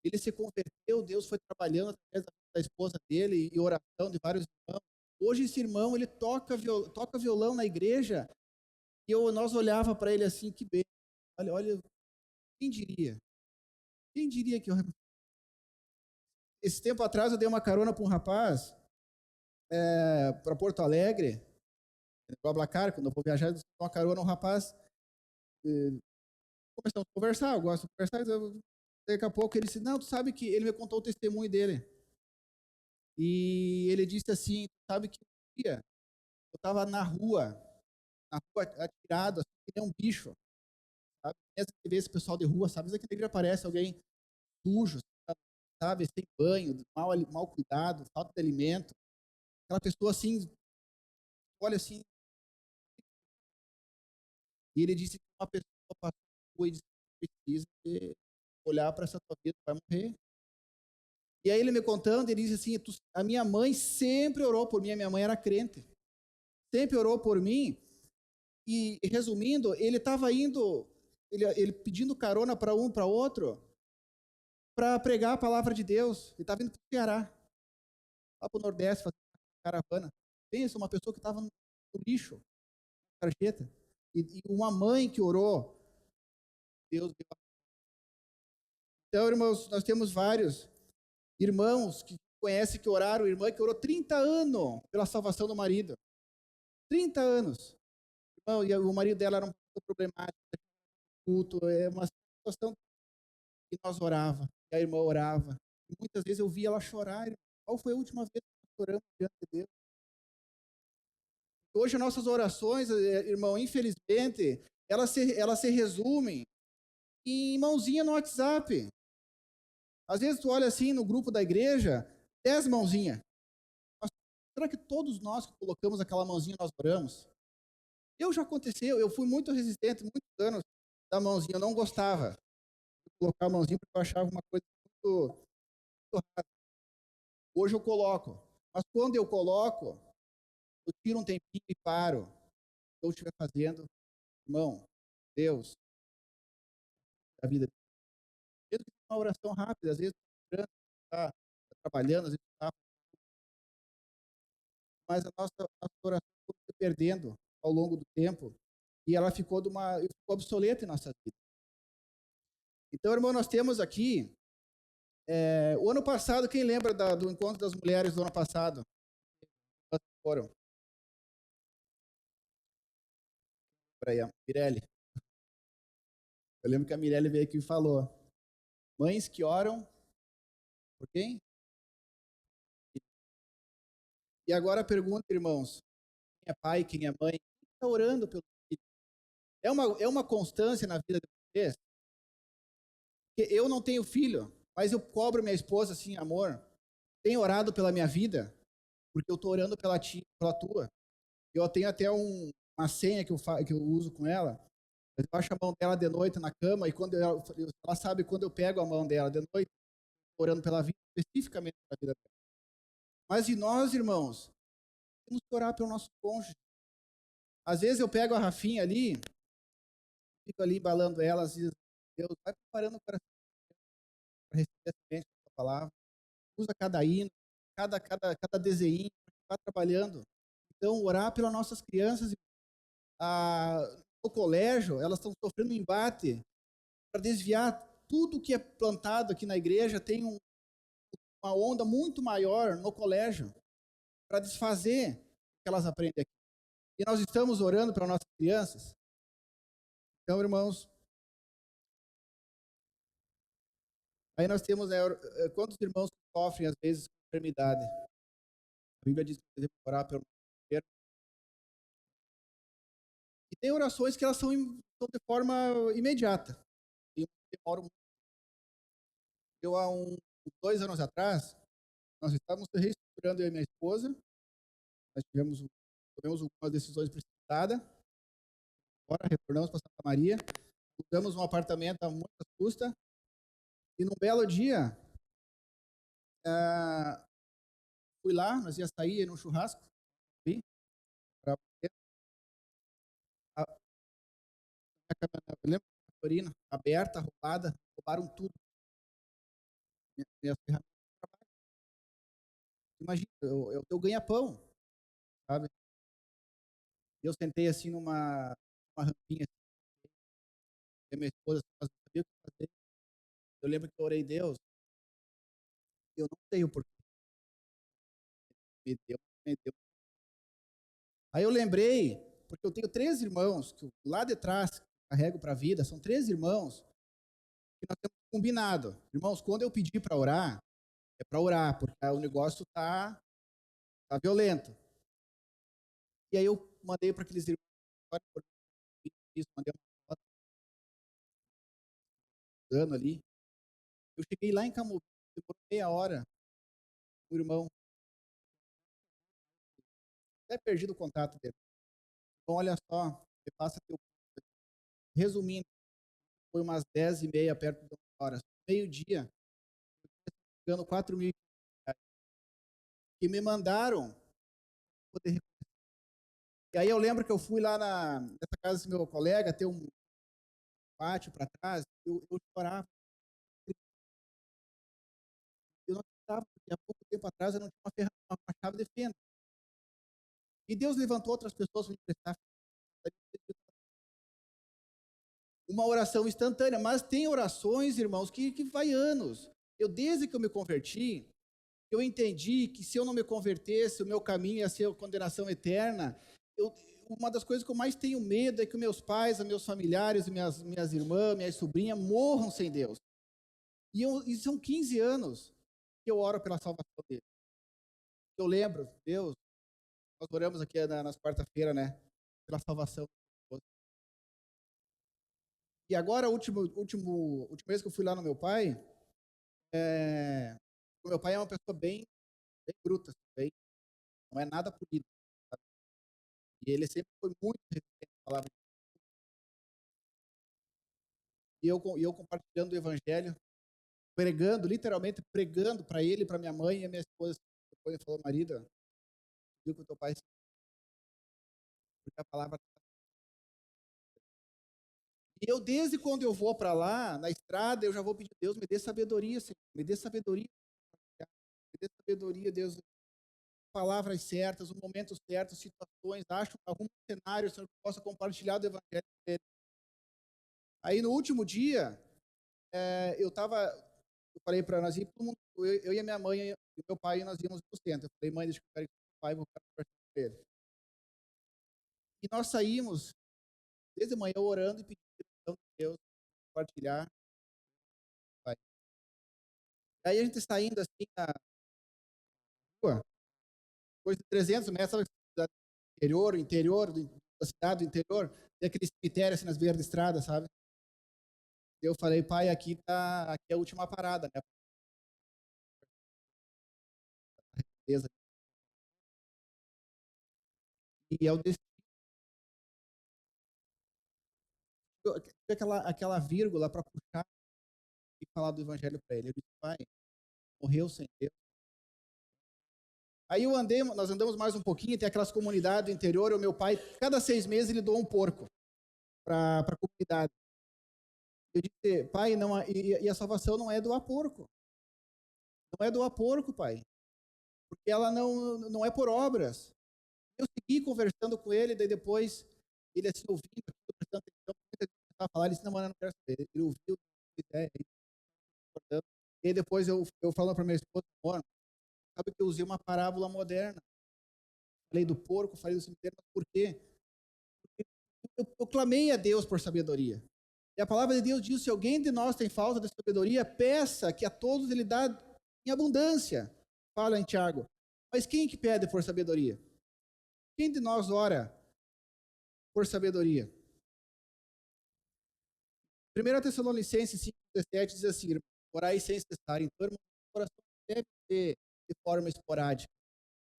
Ele se converteu, Deus foi trabalhando através da esposa dele e oração de vários irmãos. Hoje esse irmão, ele toca violão na igreja, e nós olhava para ele assim, que bem. Olha, quem diria? Quem diria que esse tempo atrás eu dei uma carona para um rapaz, para Porto Alegre, para Blacar, quando eu vou viajar, eu dou uma carona, um rapaz, começamos a conversar, eu gosto de conversar, daqui a pouco ele disse, não, tu sabe que ele me contou o testemunho dele. E ele disse assim, sabe que um dia eu estava na rua atirado, assim, que nem um bicho, sabe? Às vezes o pessoal de rua, sabe? Às vezes que na igreja aparece alguém sujo, sabe? Sem banho, mal cuidado, falta de alimento. Aquela pessoa assim, olha assim. E ele disse que uma pessoa passou e disse que precisa olhar para essa tua vida, vai morrer. E aí ele me contando, ele disse assim, a minha mãe sempre orou por mim, a minha mãe era crente. Sempre orou por mim. E resumindo, ele estava indo, ele pedindo carona para um, para outro, para pregar a palavra de Deus. Ele estava indo para o Ceará, lá para o Nordeste, fazer caravana. Pensa, uma pessoa que estava no lixo, na sarjeta, e uma mãe que orou. Deus deu. Então, irmãos, nós temos vários irmãos que conhecem, que oraram, irmã que orou 30 anos pela salvação do marido. 30 anos. Irmão, e o marido dela era um pouco problemático, culto, é uma situação que nós orava, e a irmã orava. E muitas vezes eu via ela chorar. Qual foi a última vez que nós oramos diante de Deus? Hoje, nossas orações, irmão, infelizmente, elas se resumem em mãozinha no WhatsApp. Às vezes tu olha assim no grupo da igreja, 10 mãozinhas. Será que todos nós que colocamos aquela mãozinha nós oramos? Já aconteceu, eu fui muito resistente, muitos anos da mãozinha, eu não gostava de colocar a mãozinha porque eu achava uma coisa muito rara. Hoje eu coloco, mas quando eu coloco, eu tiro um tempinho e paro. O que eu estiver fazendo, irmão, Deus, a vida. Mesmo que uma oração rápida, às vezes está trabalhando, às vezes está, mas a nossa oração foi se perdendo ao longo do tempo e ela ficou obsoleta em nossa vida. Então, irmão, nós temos aqui o ano passado, quem lembra do encontro das mulheres do ano passado? Foram. Peraí, a Mirelle. Eu lembro que a Mirelle veio aqui e falou: mães que oram por quem? E agora a pergunta, irmãos: quem é pai, quem é mãe? Quem está orando pelo filho? É uma constância na vida de vocês? Porque eu não tenho filho, mas eu cobro minha esposa assim, amor, tem orado pela minha vida? Porque eu estou orando pela tua. Eu tenho até uma senha que eu uso com ela. Eu baixo a mão dela de noite na cama e quando ela sabe quando eu pego a mão dela de noite, orando pela vida, especificamente pela vida dela. Mas e nós, irmãos, temos que orar pelo nosso cônjuge. Às vezes eu pego a Rafinha ali, fico ali embalando ela, às vezes, Deus vai preparando o coração para receber a semente da palavra. Usa cada hino, cada desenho, para estar trabalhando. Então, orar pelas nossas crianças. No colégio, elas estão sofrendo um embate para desviar tudo que é plantado aqui na igreja. Tem uma onda muito maior no colégio para desfazer o que elas aprendem aqui. E nós estamos orando para nossas crianças. Então, irmãos, aí nós temos quantos irmãos sofrem às vezes com enfermidade? A Bíblia diz que devemos orar pelo enfermo. E tem orações que elas são de forma imediata. E demoram muito. Há uns 2 anos atrás, nós estávamos reestruturando eu e minha esposa. Nós tomamos algumas decisões precipitadas. Agora retornamos para Santa Maria. Mudamos um apartamento a muitas custas. E num belo dia, fui lá, nós ia sair num churrasco. Eu lembro da Torina, aberta, roubada, roubaram tudo. Minhas ferramentas de trabalho. Imagina, eu ganha-pão, sabe? Eu sentei assim numa rampinha, assim, e minha esposa não sabia o que fazer. Eu lembro que eu orei, Deus, eu não sei o porquê. Me deu Aí eu lembrei, porque eu tenho 3 irmãos, que lá de trás carrego para a vida, são 3 irmãos, que nós temos combinado. Irmãos, quando eu pedir para orar, é para orar, porque o negócio tá violento. E aí eu mandei para aqueles irmãos, mandei uma foto dando ali. Eu cheguei lá em Camobi, demorou meia hora, o irmão, até perdido o contato dele. Então, olha só, você passa teu. Resumindo, foi umas 10h30, perto de 11 horas. Meio-dia, pegando 4.000 que me mandaram poder. E aí eu lembro que eu fui lá nessa casa do meu colega, ter um pátio para trás, eu chorava. Eu não acreditava, porque há pouco tempo atrás eu não tinha uma chave de fenda. E Deus levantou outras pessoas para me prestar uma oração instantânea, mas tem orações, irmãos, que vai anos. Desde que eu me converti, eu entendi que se eu não me convertesse, o meu caminho ia ser a condenação eterna. Uma das coisas que eu mais tenho medo é que meus pais, meus familiares, minhas irmãs, minhas sobrinhas morram sem Deus. E são 15 anos que eu oro pela salvação deles. Eu lembro, Deus, nós oramos aqui nas quarta-feira, né? Pela salvação. E agora, o último vez que eu fui lá no meu pai, o meu pai é uma pessoa bem bruta, não é nada polido. Sabe? E ele sempre foi muito resistente à palavra de Deus. E eu compartilhando o evangelho, pregando, literalmente pregando para ele, para minha mãe e a minha esposa. Depois ele falou, marido, viu que o teu pai porque a palavra. E eu, desde quando eu vou para lá, na estrada, eu já vou pedir, Deus, me dê sabedoria, Senhor, me dê sabedoria, Deus, palavras certas, o momento certo, situações, acho algum cenário, Senhor, que eu possa compartilhar do evangelho dele. Aí, no último dia, eu falei para nós ir, todo mundo, eu e a minha mãe e o meu pai, nós íamos no centro. Eu falei, mãe, deixa eu ficar com o pai, vou ficar conversando com ele. E nós saímos, desde manhã, orando e pedindo a Deus compartilhar. Pai. Aí a gente saindo assim na rua, coisa de 300 metros, interior da cidade, do interior, tem aquele cemitério assim nas beiras da estrada, sabe? Eu falei, pai, aqui é a última parada, né? E é o destino. Aquela vírgula para puxar e falar do evangelho para ele. Eu disse, pai, morreu sem Deus. Aí nós andamos mais um pouquinho, tem aquelas comunidades do interior, o meu pai, cada 6 meses ele doa um porco para a comunidade. Eu disse, pai, não, e a salvação não é doar porco. Não é doar porco, pai. Porque ela não é por obras. Eu segui conversando com ele, daí depois ele assim ouvindo, prestando atenção, muita gente estava falando, ele disse, não, mano, eu não quero saber. Ele ouviu a ideia, e aí depois eu falando para minha esposa, amor, sabe que eu usei uma parábola moderna. Falei do porco, falei do cemitério, mas por quê? Porque eu clamei a Deus por sabedoria. E a palavra de Deus diz, se alguém de nós tem falta de sabedoria, peça que a todos ele dá em abundância. Fala em Tiago. Mas quem que pede por sabedoria? Quem de nós ora por sabedoria? 1 Tessalonicenses 5,17 diz assim, orai sem cessar. Então, irmão, o coração deve ser de forma esporádica.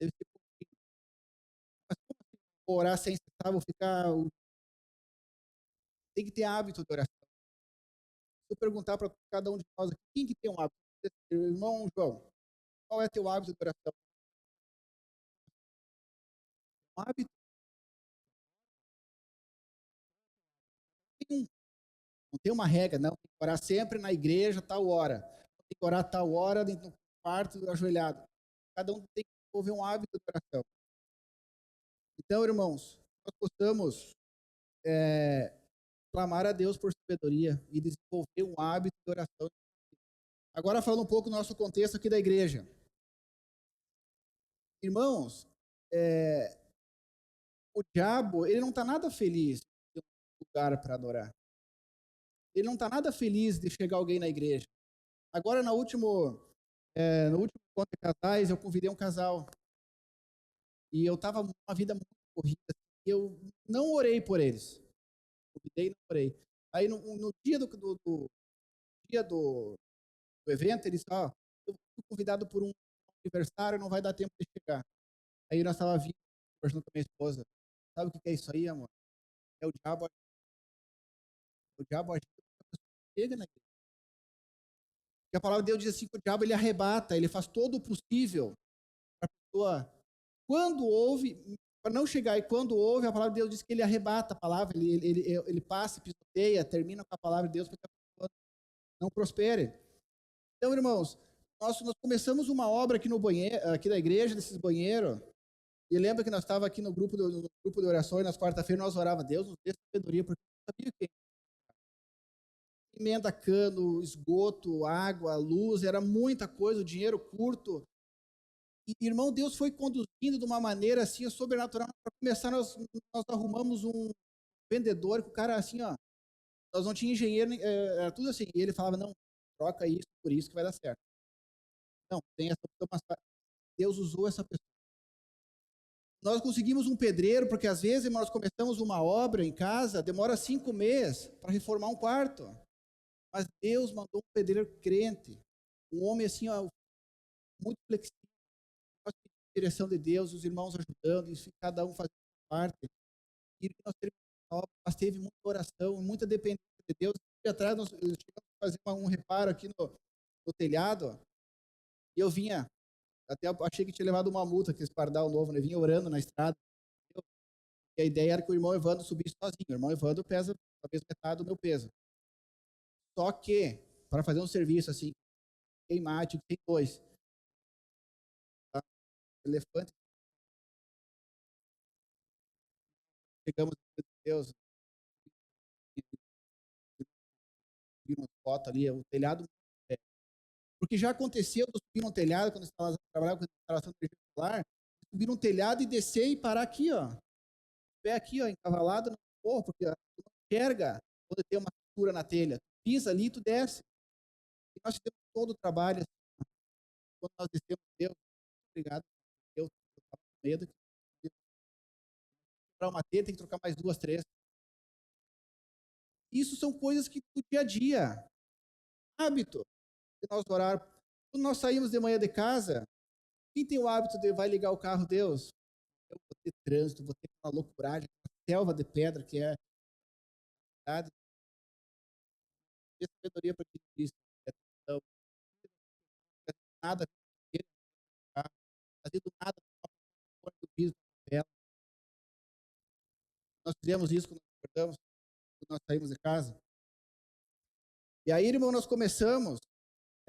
Deve ser contínua. Mas como assim, orar sem cessar, vou ficar... Tem que ter hábito de oração. Se eu perguntar para cada um de nós aqui, quem que tem um hábito? Irmão João, qual é teu hábito de oração? Um hábito? Não tem uma regra, não. Tem que orar sempre na igreja, tal hora. Tem que orar tal hora, no quarto, ajoelhado. Cada um tem que desenvolver um hábito de oração. Então, irmãos, nós possamos clamar a Deus por sabedoria e desenvolver um hábito de oração. Agora, falando um pouco do nosso contexto aqui da igreja. Irmãos, o diabo, ele não está nada feliz de ter um lugar para adorar. Ele não está nada feliz de chegar alguém na igreja. Agora, no último encontro de casais, eu convidei um casal. E eu estava numa vida muito corrida. E eu não orei por eles. Convidei e não orei. Aí, no dia do evento, eles falaram, eu fui convidado por um aniversário, não vai dar tempo de chegar. Aí nós estávamos vindo, conversando com a minha esposa. Sabe o que é isso aí, amor? É o diabo. O diabo agindo para a pessoa chega na igreja. Porque a palavra de Deus diz assim que o diabo ele arrebata, ele faz todo o possível para a pessoa, quando ouve, para não chegar, e quando ouve, a palavra de Deus diz que ele arrebata a palavra, ele passa, pisoteia, termina com a palavra de Deus para que a pessoa não prospere. Então, irmãos, nós começamos uma obra aqui no banheiro, aqui da igreja, desses banheiros, e lembra que nós estávamos aqui no grupo de orações, nas quarta-feiras, nós orávamos, Deus nos dê sabedoria, porque eu sabia que emenda cano, esgoto, água, luz, era muita coisa, o dinheiro curto. E, irmão, Deus foi conduzindo de uma maneira assim, sobrenatural. Para começar, nós arrumamos um vendedor, que o cara assim, ó, nós não tínhamos engenheiro, era tudo assim. E ele falava, não, troca isso por isso que vai dar certo. Não, tem essa opção, Deus usou essa pessoa. Nós conseguimos um pedreiro, porque às vezes nós começamos uma obra em casa, demora 5 meses para reformar um quarto. Mas Deus mandou um pedreiro crente, um homem assim, ó, muito flexível, com a direção de Deus, os irmãos ajudando, e cada um fazendo parte. E nós terminamos a obra, mas teve muita oração, muita dependência de Deus. E atrás nós chegamos a fazer um reparo aqui no telhado, e eu vinha, até achei que tinha levado uma multa, que esse pardal novo, né? Vinha orando na estrada. E a ideia era que o irmão Evandro subisse sozinho. O irmão Evandro pesa talvez metade do meu peso. Só que, para fazer um serviço assim, queimate, tem 2. Tá? Elefante. Chegamos a Deus. Viram foto ali, o telhado. Porque já aconteceu de subir um telhado, quando você trabalhava com instalação de energia solar, subir um telhado e descer e parar aqui, ó. Pé aqui, ó, encavalado no morro, porque tu não enxerga quando tem uma estrutura na telha. Tu pisa ali e tu desce. E nós temos todo o trabalho. Assim, quando nós descemos, Deus, obrigado. Eu estava com medo. Para uma telha, tem que trocar mais 2, 3. Isso são coisas que do dia a dia. Hábito de nós orar. Quando nós saímos de manhã de casa, quem tem o hábito de vai ligar o carro, Deus, eu vou ter trânsito, vou ter uma loucuragem, uma selva de pedra que é a cidade. Ter sabedoria para isso. Então, nada, fazendo nada, do piso, nós fizemos isso quando nós acordamos, quando nós saímos de casa. E aí, irmão, nós começamos,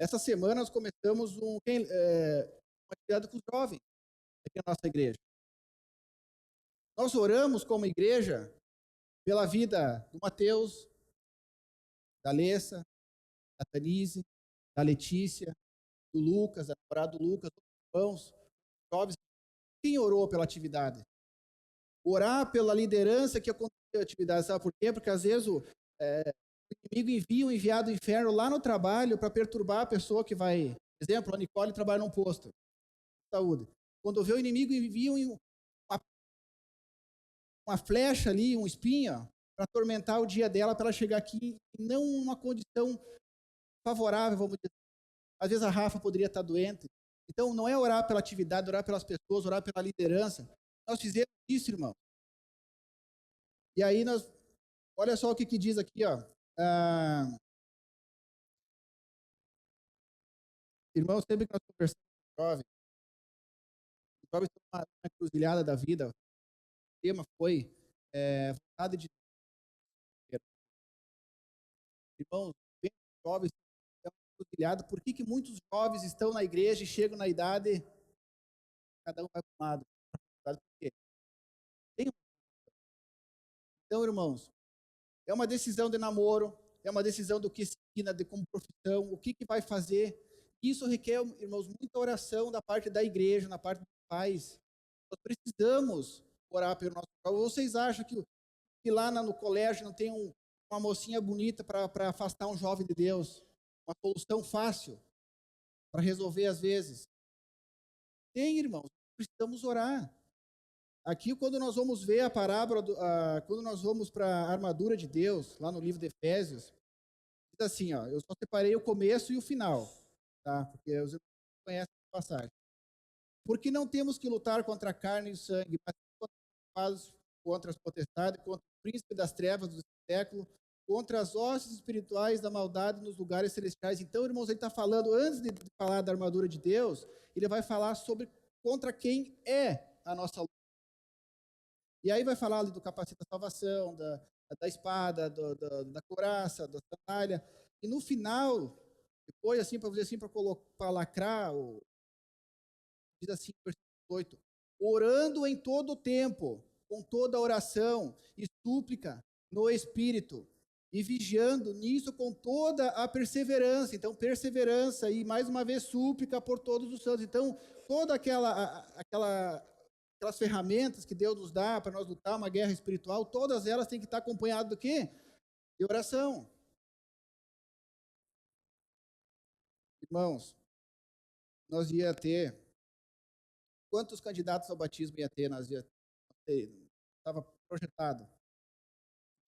essa semana nós começamos uma atividade com os jovens aqui na nossa igreja. Nós oramos como igreja pela vida do Mateus, da Alessa, da Tanise, da Letícia, do Lucas, da namorada do Lucas, dos irmãos, jovens. Quem orou pela atividade? Orar pela liderança que aconteceu a atividade. Sabe por quê? Porque às vezes o inimigo envia um enviado do inferno lá no trabalho para perturbar a pessoa que vai. Por exemplo, a Nicole trabalha num posto de saúde. Quando vê o inimigo, envia uma flecha ali, um espinho, para atormentar o dia dela, para ela chegar aqui em não uma condição favorável, vamos dizer. Às vezes a Rafa poderia estar doente. Então, não é orar pela atividade, orar pelas pessoas, orar pela liderança. Nós fizemos isso, irmão. E aí, olha só o que diz aqui, ó. Irmão, sempre que nós conversamos com jovens estão na encruzilhada da vida. O tema foi vontade de irmãos, jovens estão encruzilhados. Por que muitos jovens estão na igreja e chegam na idade, cada um vai para um lado? Por quê? Então, irmãos, é uma decisão de namoro, é uma decisão do que seguir como profissão, o que vai fazer. Isso requer, irmãos, muita oração da parte da igreja, na parte dos pais. Nós precisamos orar pelo nosso local. Vocês acham que lá no colégio não tem uma mocinha bonita para afastar um jovem de Deus? Uma solução fácil para resolver às vezes? Tem, irmãos, precisamos orar. Aqui, quando nós vamos ver a parábola, quando nós vamos para a armadura de Deus, lá no livro de Efésios, diz assim, ó, eu só separei o começo e o final, tá? Porque os irmãos conhecem a passagem. Porque não temos que lutar contra a carne e o sangue, mas contra as potestades, contra o príncipe das trevas do século, contra as hostes espirituais da maldade nos lugares celestiais. Então, irmãos, ele está falando, antes de falar da armadura de Deus, ele vai falar sobre contra quem é a nossa luta. E aí vai falar ali do capacete da salvação, da espada, da couraça, da sandália. E no final, depois, assim, para fazer assim, para lacrar, diz assim, versículo 8, orando em todo o tempo, com toda oração e súplica no Espírito, e vigiando nisso com toda a perseverança. Então, perseverança e, mais uma vez, súplica por todos os santos. Então, toda aquelas ferramentas que Deus nos dá para nós lutar uma guerra espiritual, todas elas têm que estar acompanhadas do quê? De oração. Irmãos, nós ia ter... Quantos candidatos ao batismo ia ter? Estava projetado.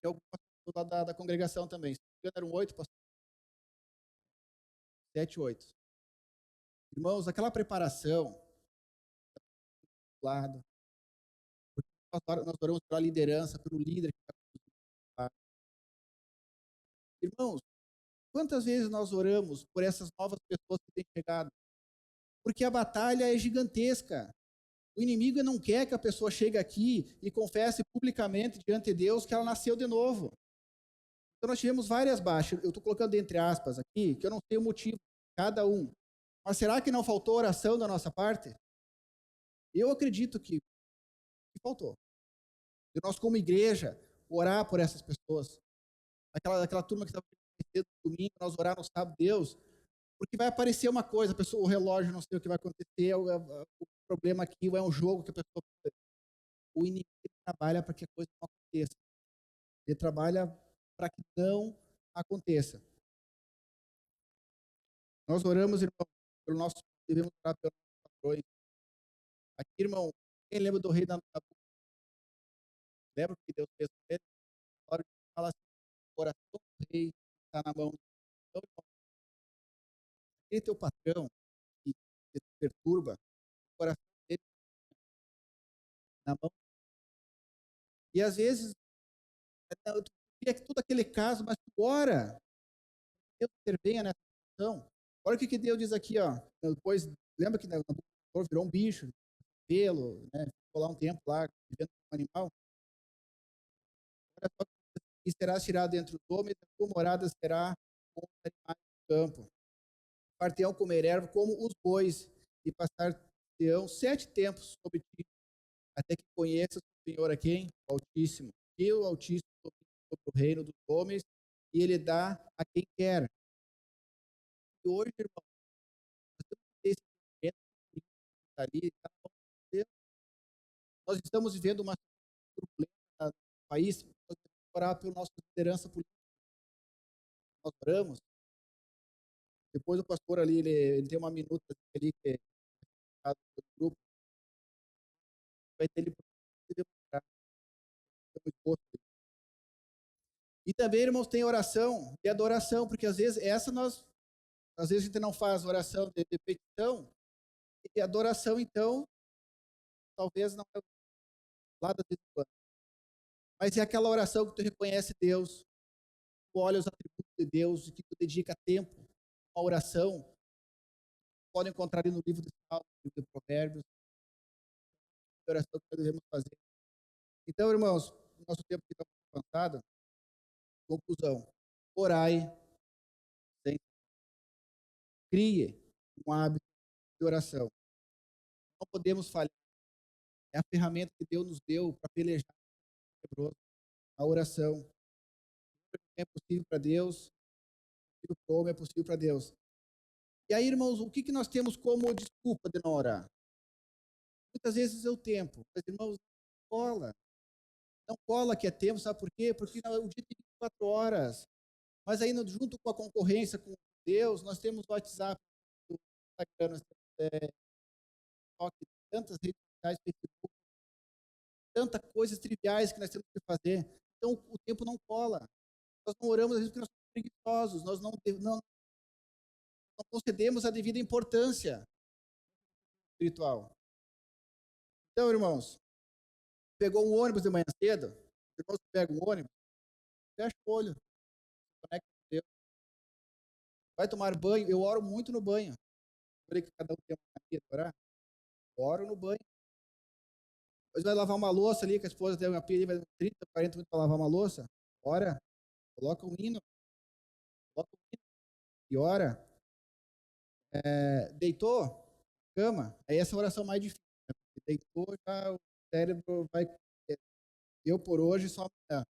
E algumas pessoas da congregação também. Se não me engano, eram 8 pastores. 7, 8. Irmãos, aquela preparação, lado, nós oramos pela liderança, pelo líder que está lá. Irmãos, quantas vezes nós oramos por essas novas pessoas que têm chegado? Porque a batalha é gigantesca. O inimigo não quer que a pessoa chegue aqui e confesse publicamente diante de Deus que ela nasceu de novo. Então nós tivemos várias baixas. Eu estou colocando entre aspas aqui, que eu não sei o motivo de cada um. Mas será que não faltou oração da nossa parte? Eu acredito que faltou. E nós, como igreja, orar por essas pessoas. Aquela turma que estava no domingo, nós orar no sábado, Deus, porque vai aparecer uma coisa, a pessoa, o relógio, não sei o que vai acontecer, o problema aqui, ou é um jogo que a pessoa... O inimigo trabalha para que a coisa não aconteça. Ele trabalha para que não aconteça. Nós oramos, irmão, pelo nosso... Devemos orar pelos nossos patrões. Aqui, irmão, quem lembra do rei da lembra o que Deus fez com ele? Na hora de falar assim, o coração do rei está na mão. Então, irmão, aquele teu patrão que te perturba, o coração dele na mão. E às vezes, eu queria que todo aquele caso, mas tu ora, Deus intervenha nessa situação. Olha o que Deus diz aqui, ó. Depois, lembra que Nabucodonosor virou um bicho, pelo, né? Ficou lá um tempo lá, vivendo com um animal. Olha só, e será tirado entre os homens, a tua morada será com os animais do campo. Partirão comer erva como os bois, e passar-te-ão 7 tempos sobre ti, até que conheças o Senhor a quem? O Altíssimo. E o Altíssimo sobre o reino dos homens, e ele dá a quem quer. E hoje, irmão, nós temos que ter esse momento que está ali, está na mão de Deus. Nós estamos vivendo uma problema no país, nós temos que orar pela nossa liderança política. Nós oramos. Depois o pastor ali, ele tem uma minuta ali que é do grupo. Vai ter ele para demonstrar. E também, irmãos, tem oração e adoração, porque às vezes a gente não faz oração de petição, e adoração, então, talvez não é lá da quando. Mas é aquela oração que tu reconhece Deus, tu olha os atributos de Deus, e que tu dedica tempo a oração. Podem encontrar ali no livro de Salmos, no livro de Provérbios, a oração que nós devemos fazer. Então, irmãos, nosso tempo aqui está avançado. Conclusão: orai sempre. Crie um hábito de oração. Não podemos falhar. É a ferramenta que Deus nos deu para pelejar a oração. É possível para Deus, é possível para o homem, é possível para Deus. E aí, irmãos, o que nós temos como desculpa de não orar? muitas vezes é o tempo. Mas, irmãos, cola. Não cola que é tempo, sabe por quê? Porque o dia tem 24 horas. Mas aí, junto com a concorrência com Deus, nós temos o WhatsApp, o Instagram, nós temos tantas redes sociais, Facebook, tantas coisas triviais que nós temos que fazer. Então, o tempo não cola. Nós não oramos, às vezes, porque nós somos preguiçosos. Nós não concedemos a devida importância espiritual. Então, irmãos, pegou um ônibus de manhã cedo, os irmãos pegam um ônibus, fecha o olho, conecta com Deus, vai tomar banho. Eu oro muito no banho. Eu falei que cada um tem uma mania de orar. Eu oro no banho. Depois vai lavar uma louça ali, que a esposa tem uma pia ali, vai 30, 40 minutos para lavar uma louça. Ora, coloca um hino, e ora. Deitou, cama, aí essa oração mais difícil. Né? Deitou, já o cérebro vai. Eu por hoje, só amanhã.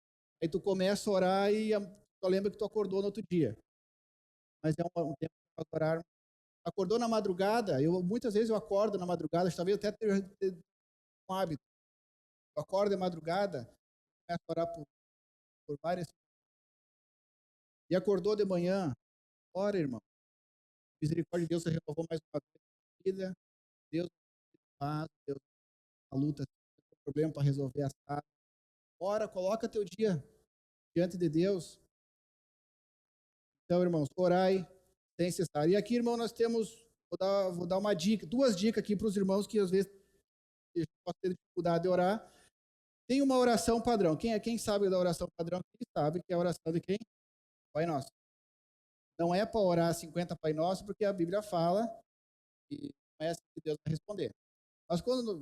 Aí tu começa a orar e só lembra que tu acordou no outro dia. Mas é um tempo para orar. Acordou na madrugada, muitas vezes eu acordo na madrugada, talvez até ter um hábito. Eu acordo de madrugada, começo a orar por várias. E acordou de manhã, ora, irmão. Misericórdia de Deus, você renovou mais uma vez a vida. Deus faz, Deus a luta, tem problema para resolver as coisas. Ora, coloca teu dia diante de Deus. Então, irmãos, orai sem cessar. E aqui, irmão, nós temos, vou dar uma dica, 2 dicas aqui para os irmãos que às vezes podem ter dificuldade de orar. Tem uma oração padrão. Quem sabe da oração padrão? Quem sabe que é a oração de quem? Pai Nosso. Não é para orar 50 Pai Nosso, porque a Bíblia fala que não é assim que Deus vai responder. Mas quando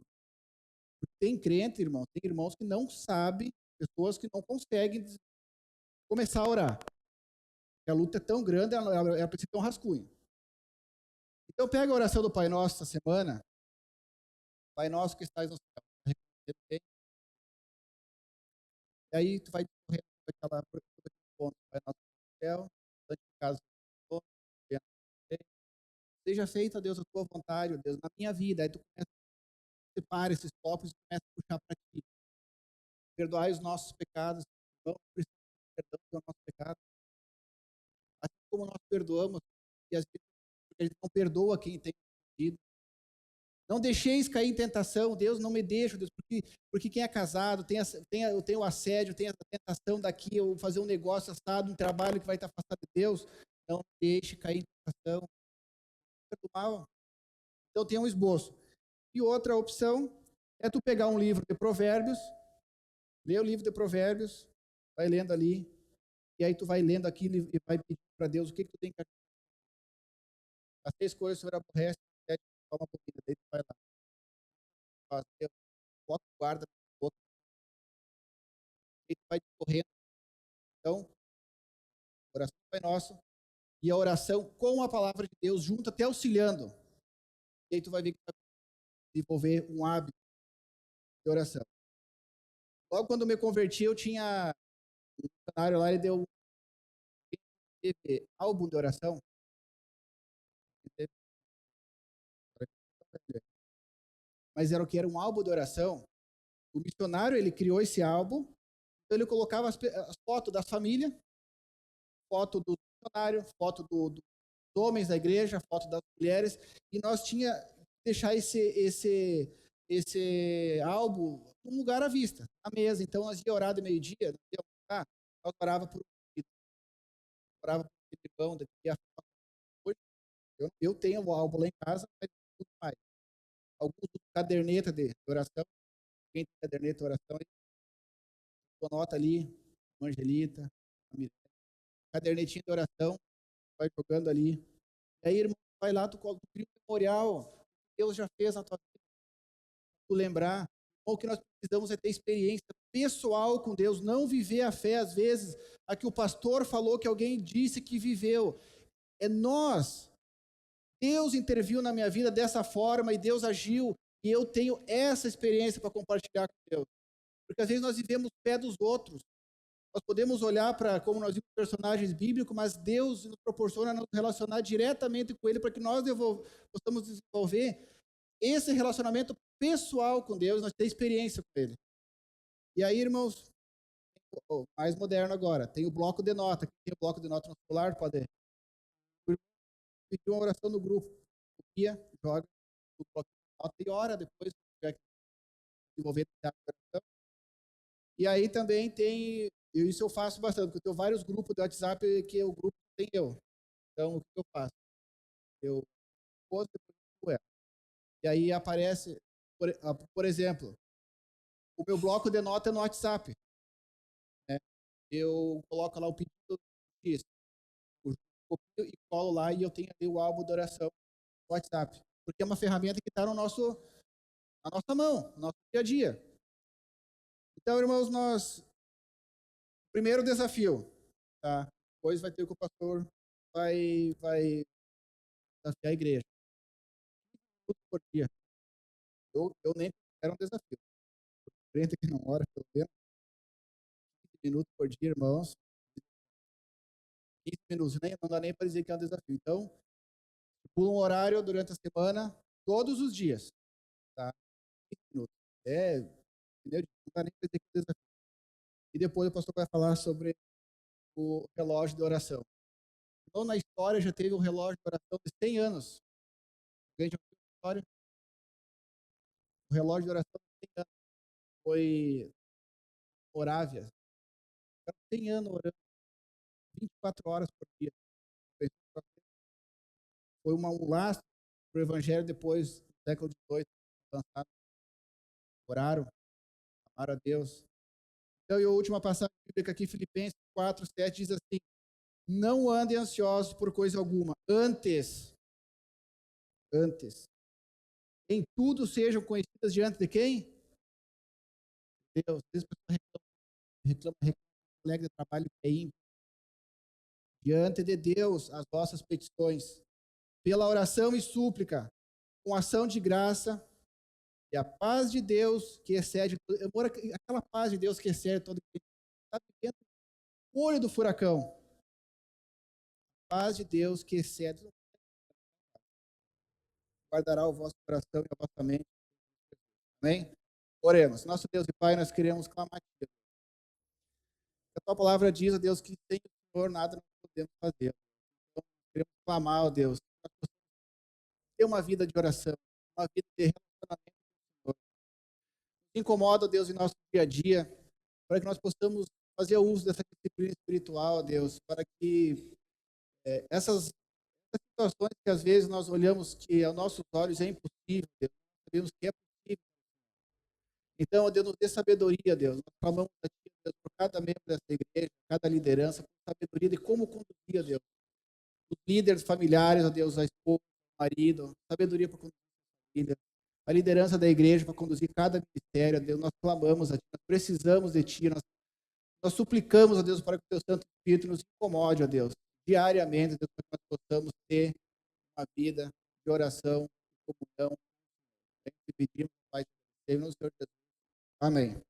tem crente, irmão, tem irmãos que não sabem, pessoas que não conseguem começar a orar. A luta é tão grande, ela precisa ter um rascunho. Então pega a oração do Pai Nosso essa semana. Pai Nosso que estás no céu. E aí tu vai correr, vai falar por ponto, Pai Nosso no céu. Caso seja feita, Deus, a tua vontade, Deus, na minha vida. Aí tu começa a separar esses copos e começa a puxar para ti. Perdoai os nossos pecados, não precisamos de perdão dos nossos pecados. Assim como nós perdoamos, e às vezes a gente não perdoa quem tem cometido. Não deixeis cair em tentação, Deus, não me deixa, Deus, porque quem é casado tem o assédio, tem a tentação daqui, ou fazer um negócio assado, um trabalho que vai estar afastado de Deus, não deixe cair em tentação. Então tem um esboço. E outra opção é tu pegar um livro de provérbios, ler o livro de provérbios, vai lendo ali, e aí tu vai lendo aquilo e vai pedir para Deus o que tu tem que fazer. As 3 coisas que o Senhor aborrece, uma pouquinho, daí tu vai lá. Bota o guarda na boca. E tu vai correndo. Então, oração Pai Nosso e a oração com a palavra de Deus junto, até auxiliando. E aí tu vai ver que vai desenvolver um hábito de oração. Logo quando eu me converti, eu tinha um missionário lá, ele deu álbum de oração. Mas era o que? Era um álbum de oração. O missionário, ele criou esse álbum, então ele colocava as fotos da família, foto do missionário, foto dos homens da igreja, foto das mulheres, e nós tinha que deixar esse álbum num lugar à vista, na mesa. Então nós ia orar de meio-dia, nós orava por irmão, eu tenho o álbum lá em casa, mas tudo mais. Alguns caderneta de oração, quem tem caderneta de oração, anota ali, Angelita, cadernetinha de oração, vai jogando ali. E aí, irmão, vai lá, tu cria um memorial, Deus já fez na tua vida. Tu lembrar, o que nós precisamos é ter experiência pessoal com Deus, não viver a fé, às vezes, a que o pastor falou, que alguém disse que viveu. É nós. Deus interviu na minha vida dessa forma e Deus agiu, e eu tenho essa experiência para compartilhar com Deus. Porque às vezes nós vivemos pé dos outros. Nós podemos olhar para como nós vimos personagens bíblicos, mas Deus nos proporciona nos relacionar diretamente com Ele para que nós possamos desenvolver esse relacionamento pessoal com Deus, nós temos experiência com Ele. E aí, irmãos, mais moderno agora, tem o bloco de nota. Aqui tem o bloco de nota no celular, pode pedir uma oração no grupo. Copia, joga no bloco de nota e ora depois, desenvolver a oração. E aí também tem, isso eu faço bastante, porque eu tenho vários grupos de WhatsApp que o grupo tem eu. Então, o que eu faço? Eu posto depois. E aí aparece, por exemplo, o meu bloco de nota é no WhatsApp. Né? Eu coloco lá o pedido disso, copio e colo lá e eu tenho ali o álbum de oração no WhatsApp. Porque é uma ferramenta que está na nossa mão, no nosso dia a dia. Então, irmãos, primeiro desafio, tá? Depois vai ter que o pastor vai desafiar a igreja. 20 minutos por dia. Eu nem era um desafio. Crente que não ora, pelo menos 20 minutos por dia, irmãos. 15 minutos, não dá nem para dizer que é um desafio. Então, pula um horário durante a semana, todos os dias, tá? 15 minutos. Entendeu? Não dá nem para dizer que é um desafio. E depois o pastor vai falar sobre o relógio de oração. Então, na história, já teve um relógio de oração de 100 anos. Alguém já viu a história? O relógio de oração de 100 anos foi Morávia. 100 anos orando, 24 horas por dia. Foi um lastro para o evangelho depois do século XVIII. Lançado. Oraram, amaram a Deus. Então, e a última passagem bíblica aqui, Filipenses 4, 7, diz assim: não andem ansiosos por coisa alguma. Antes, em tudo sejam conhecidas diante de quem? Deus. Às vezes a pessoa reclama colega de trabalho que é ímpio. Diante de Deus, as vossas petições, pela oração e súplica, com ação de graça, e a paz de Deus que excede, aquela paz de Deus que excede todo o está vivendo o olho do furacão. A paz de Deus que excede, guardará o vosso coração e a vossa mente. Amém? Oremos. Nosso Deus e Pai, nós queremos clamar a Ti. A Tua palavra diz, ó Deus, que sem o Senhor nada nós podemos fazer. Então, queremos clamar, ó Deus, ter uma vida de oração, uma vida de relacionamento com o Senhor. Nos incomoda, ó Deus, em nosso dia a dia, para que nós possamos fazer uso dessa disciplina espiritual, ó Deus, para que essas situações que às vezes nós olhamos que aos nossos olhos é impossível, Deus, nós sabemos que é possível. Então, ó Deus, nos dê sabedoria, Deus. Nós clamamos a Ti, Deus, por cada membro dessa igreja, cada liderança, com sabedoria de como conduzir, Deus. Os líderes familiares, ó Deus, a esposa, o marido, sabedoria para conduzir a família. A liderança da igreja para conduzir cada ministério, ó Deus. Nós clamamos a Ti, nós precisamos de Ti, nós suplicamos, ó Deus, para que o Teu Santo Espírito nos incomode, ó Deus, diariamente, Deus, para que nós possamos ter uma vida de oração, de comunhão. Pedimos, Pai, no Senhor Jesus. Amém.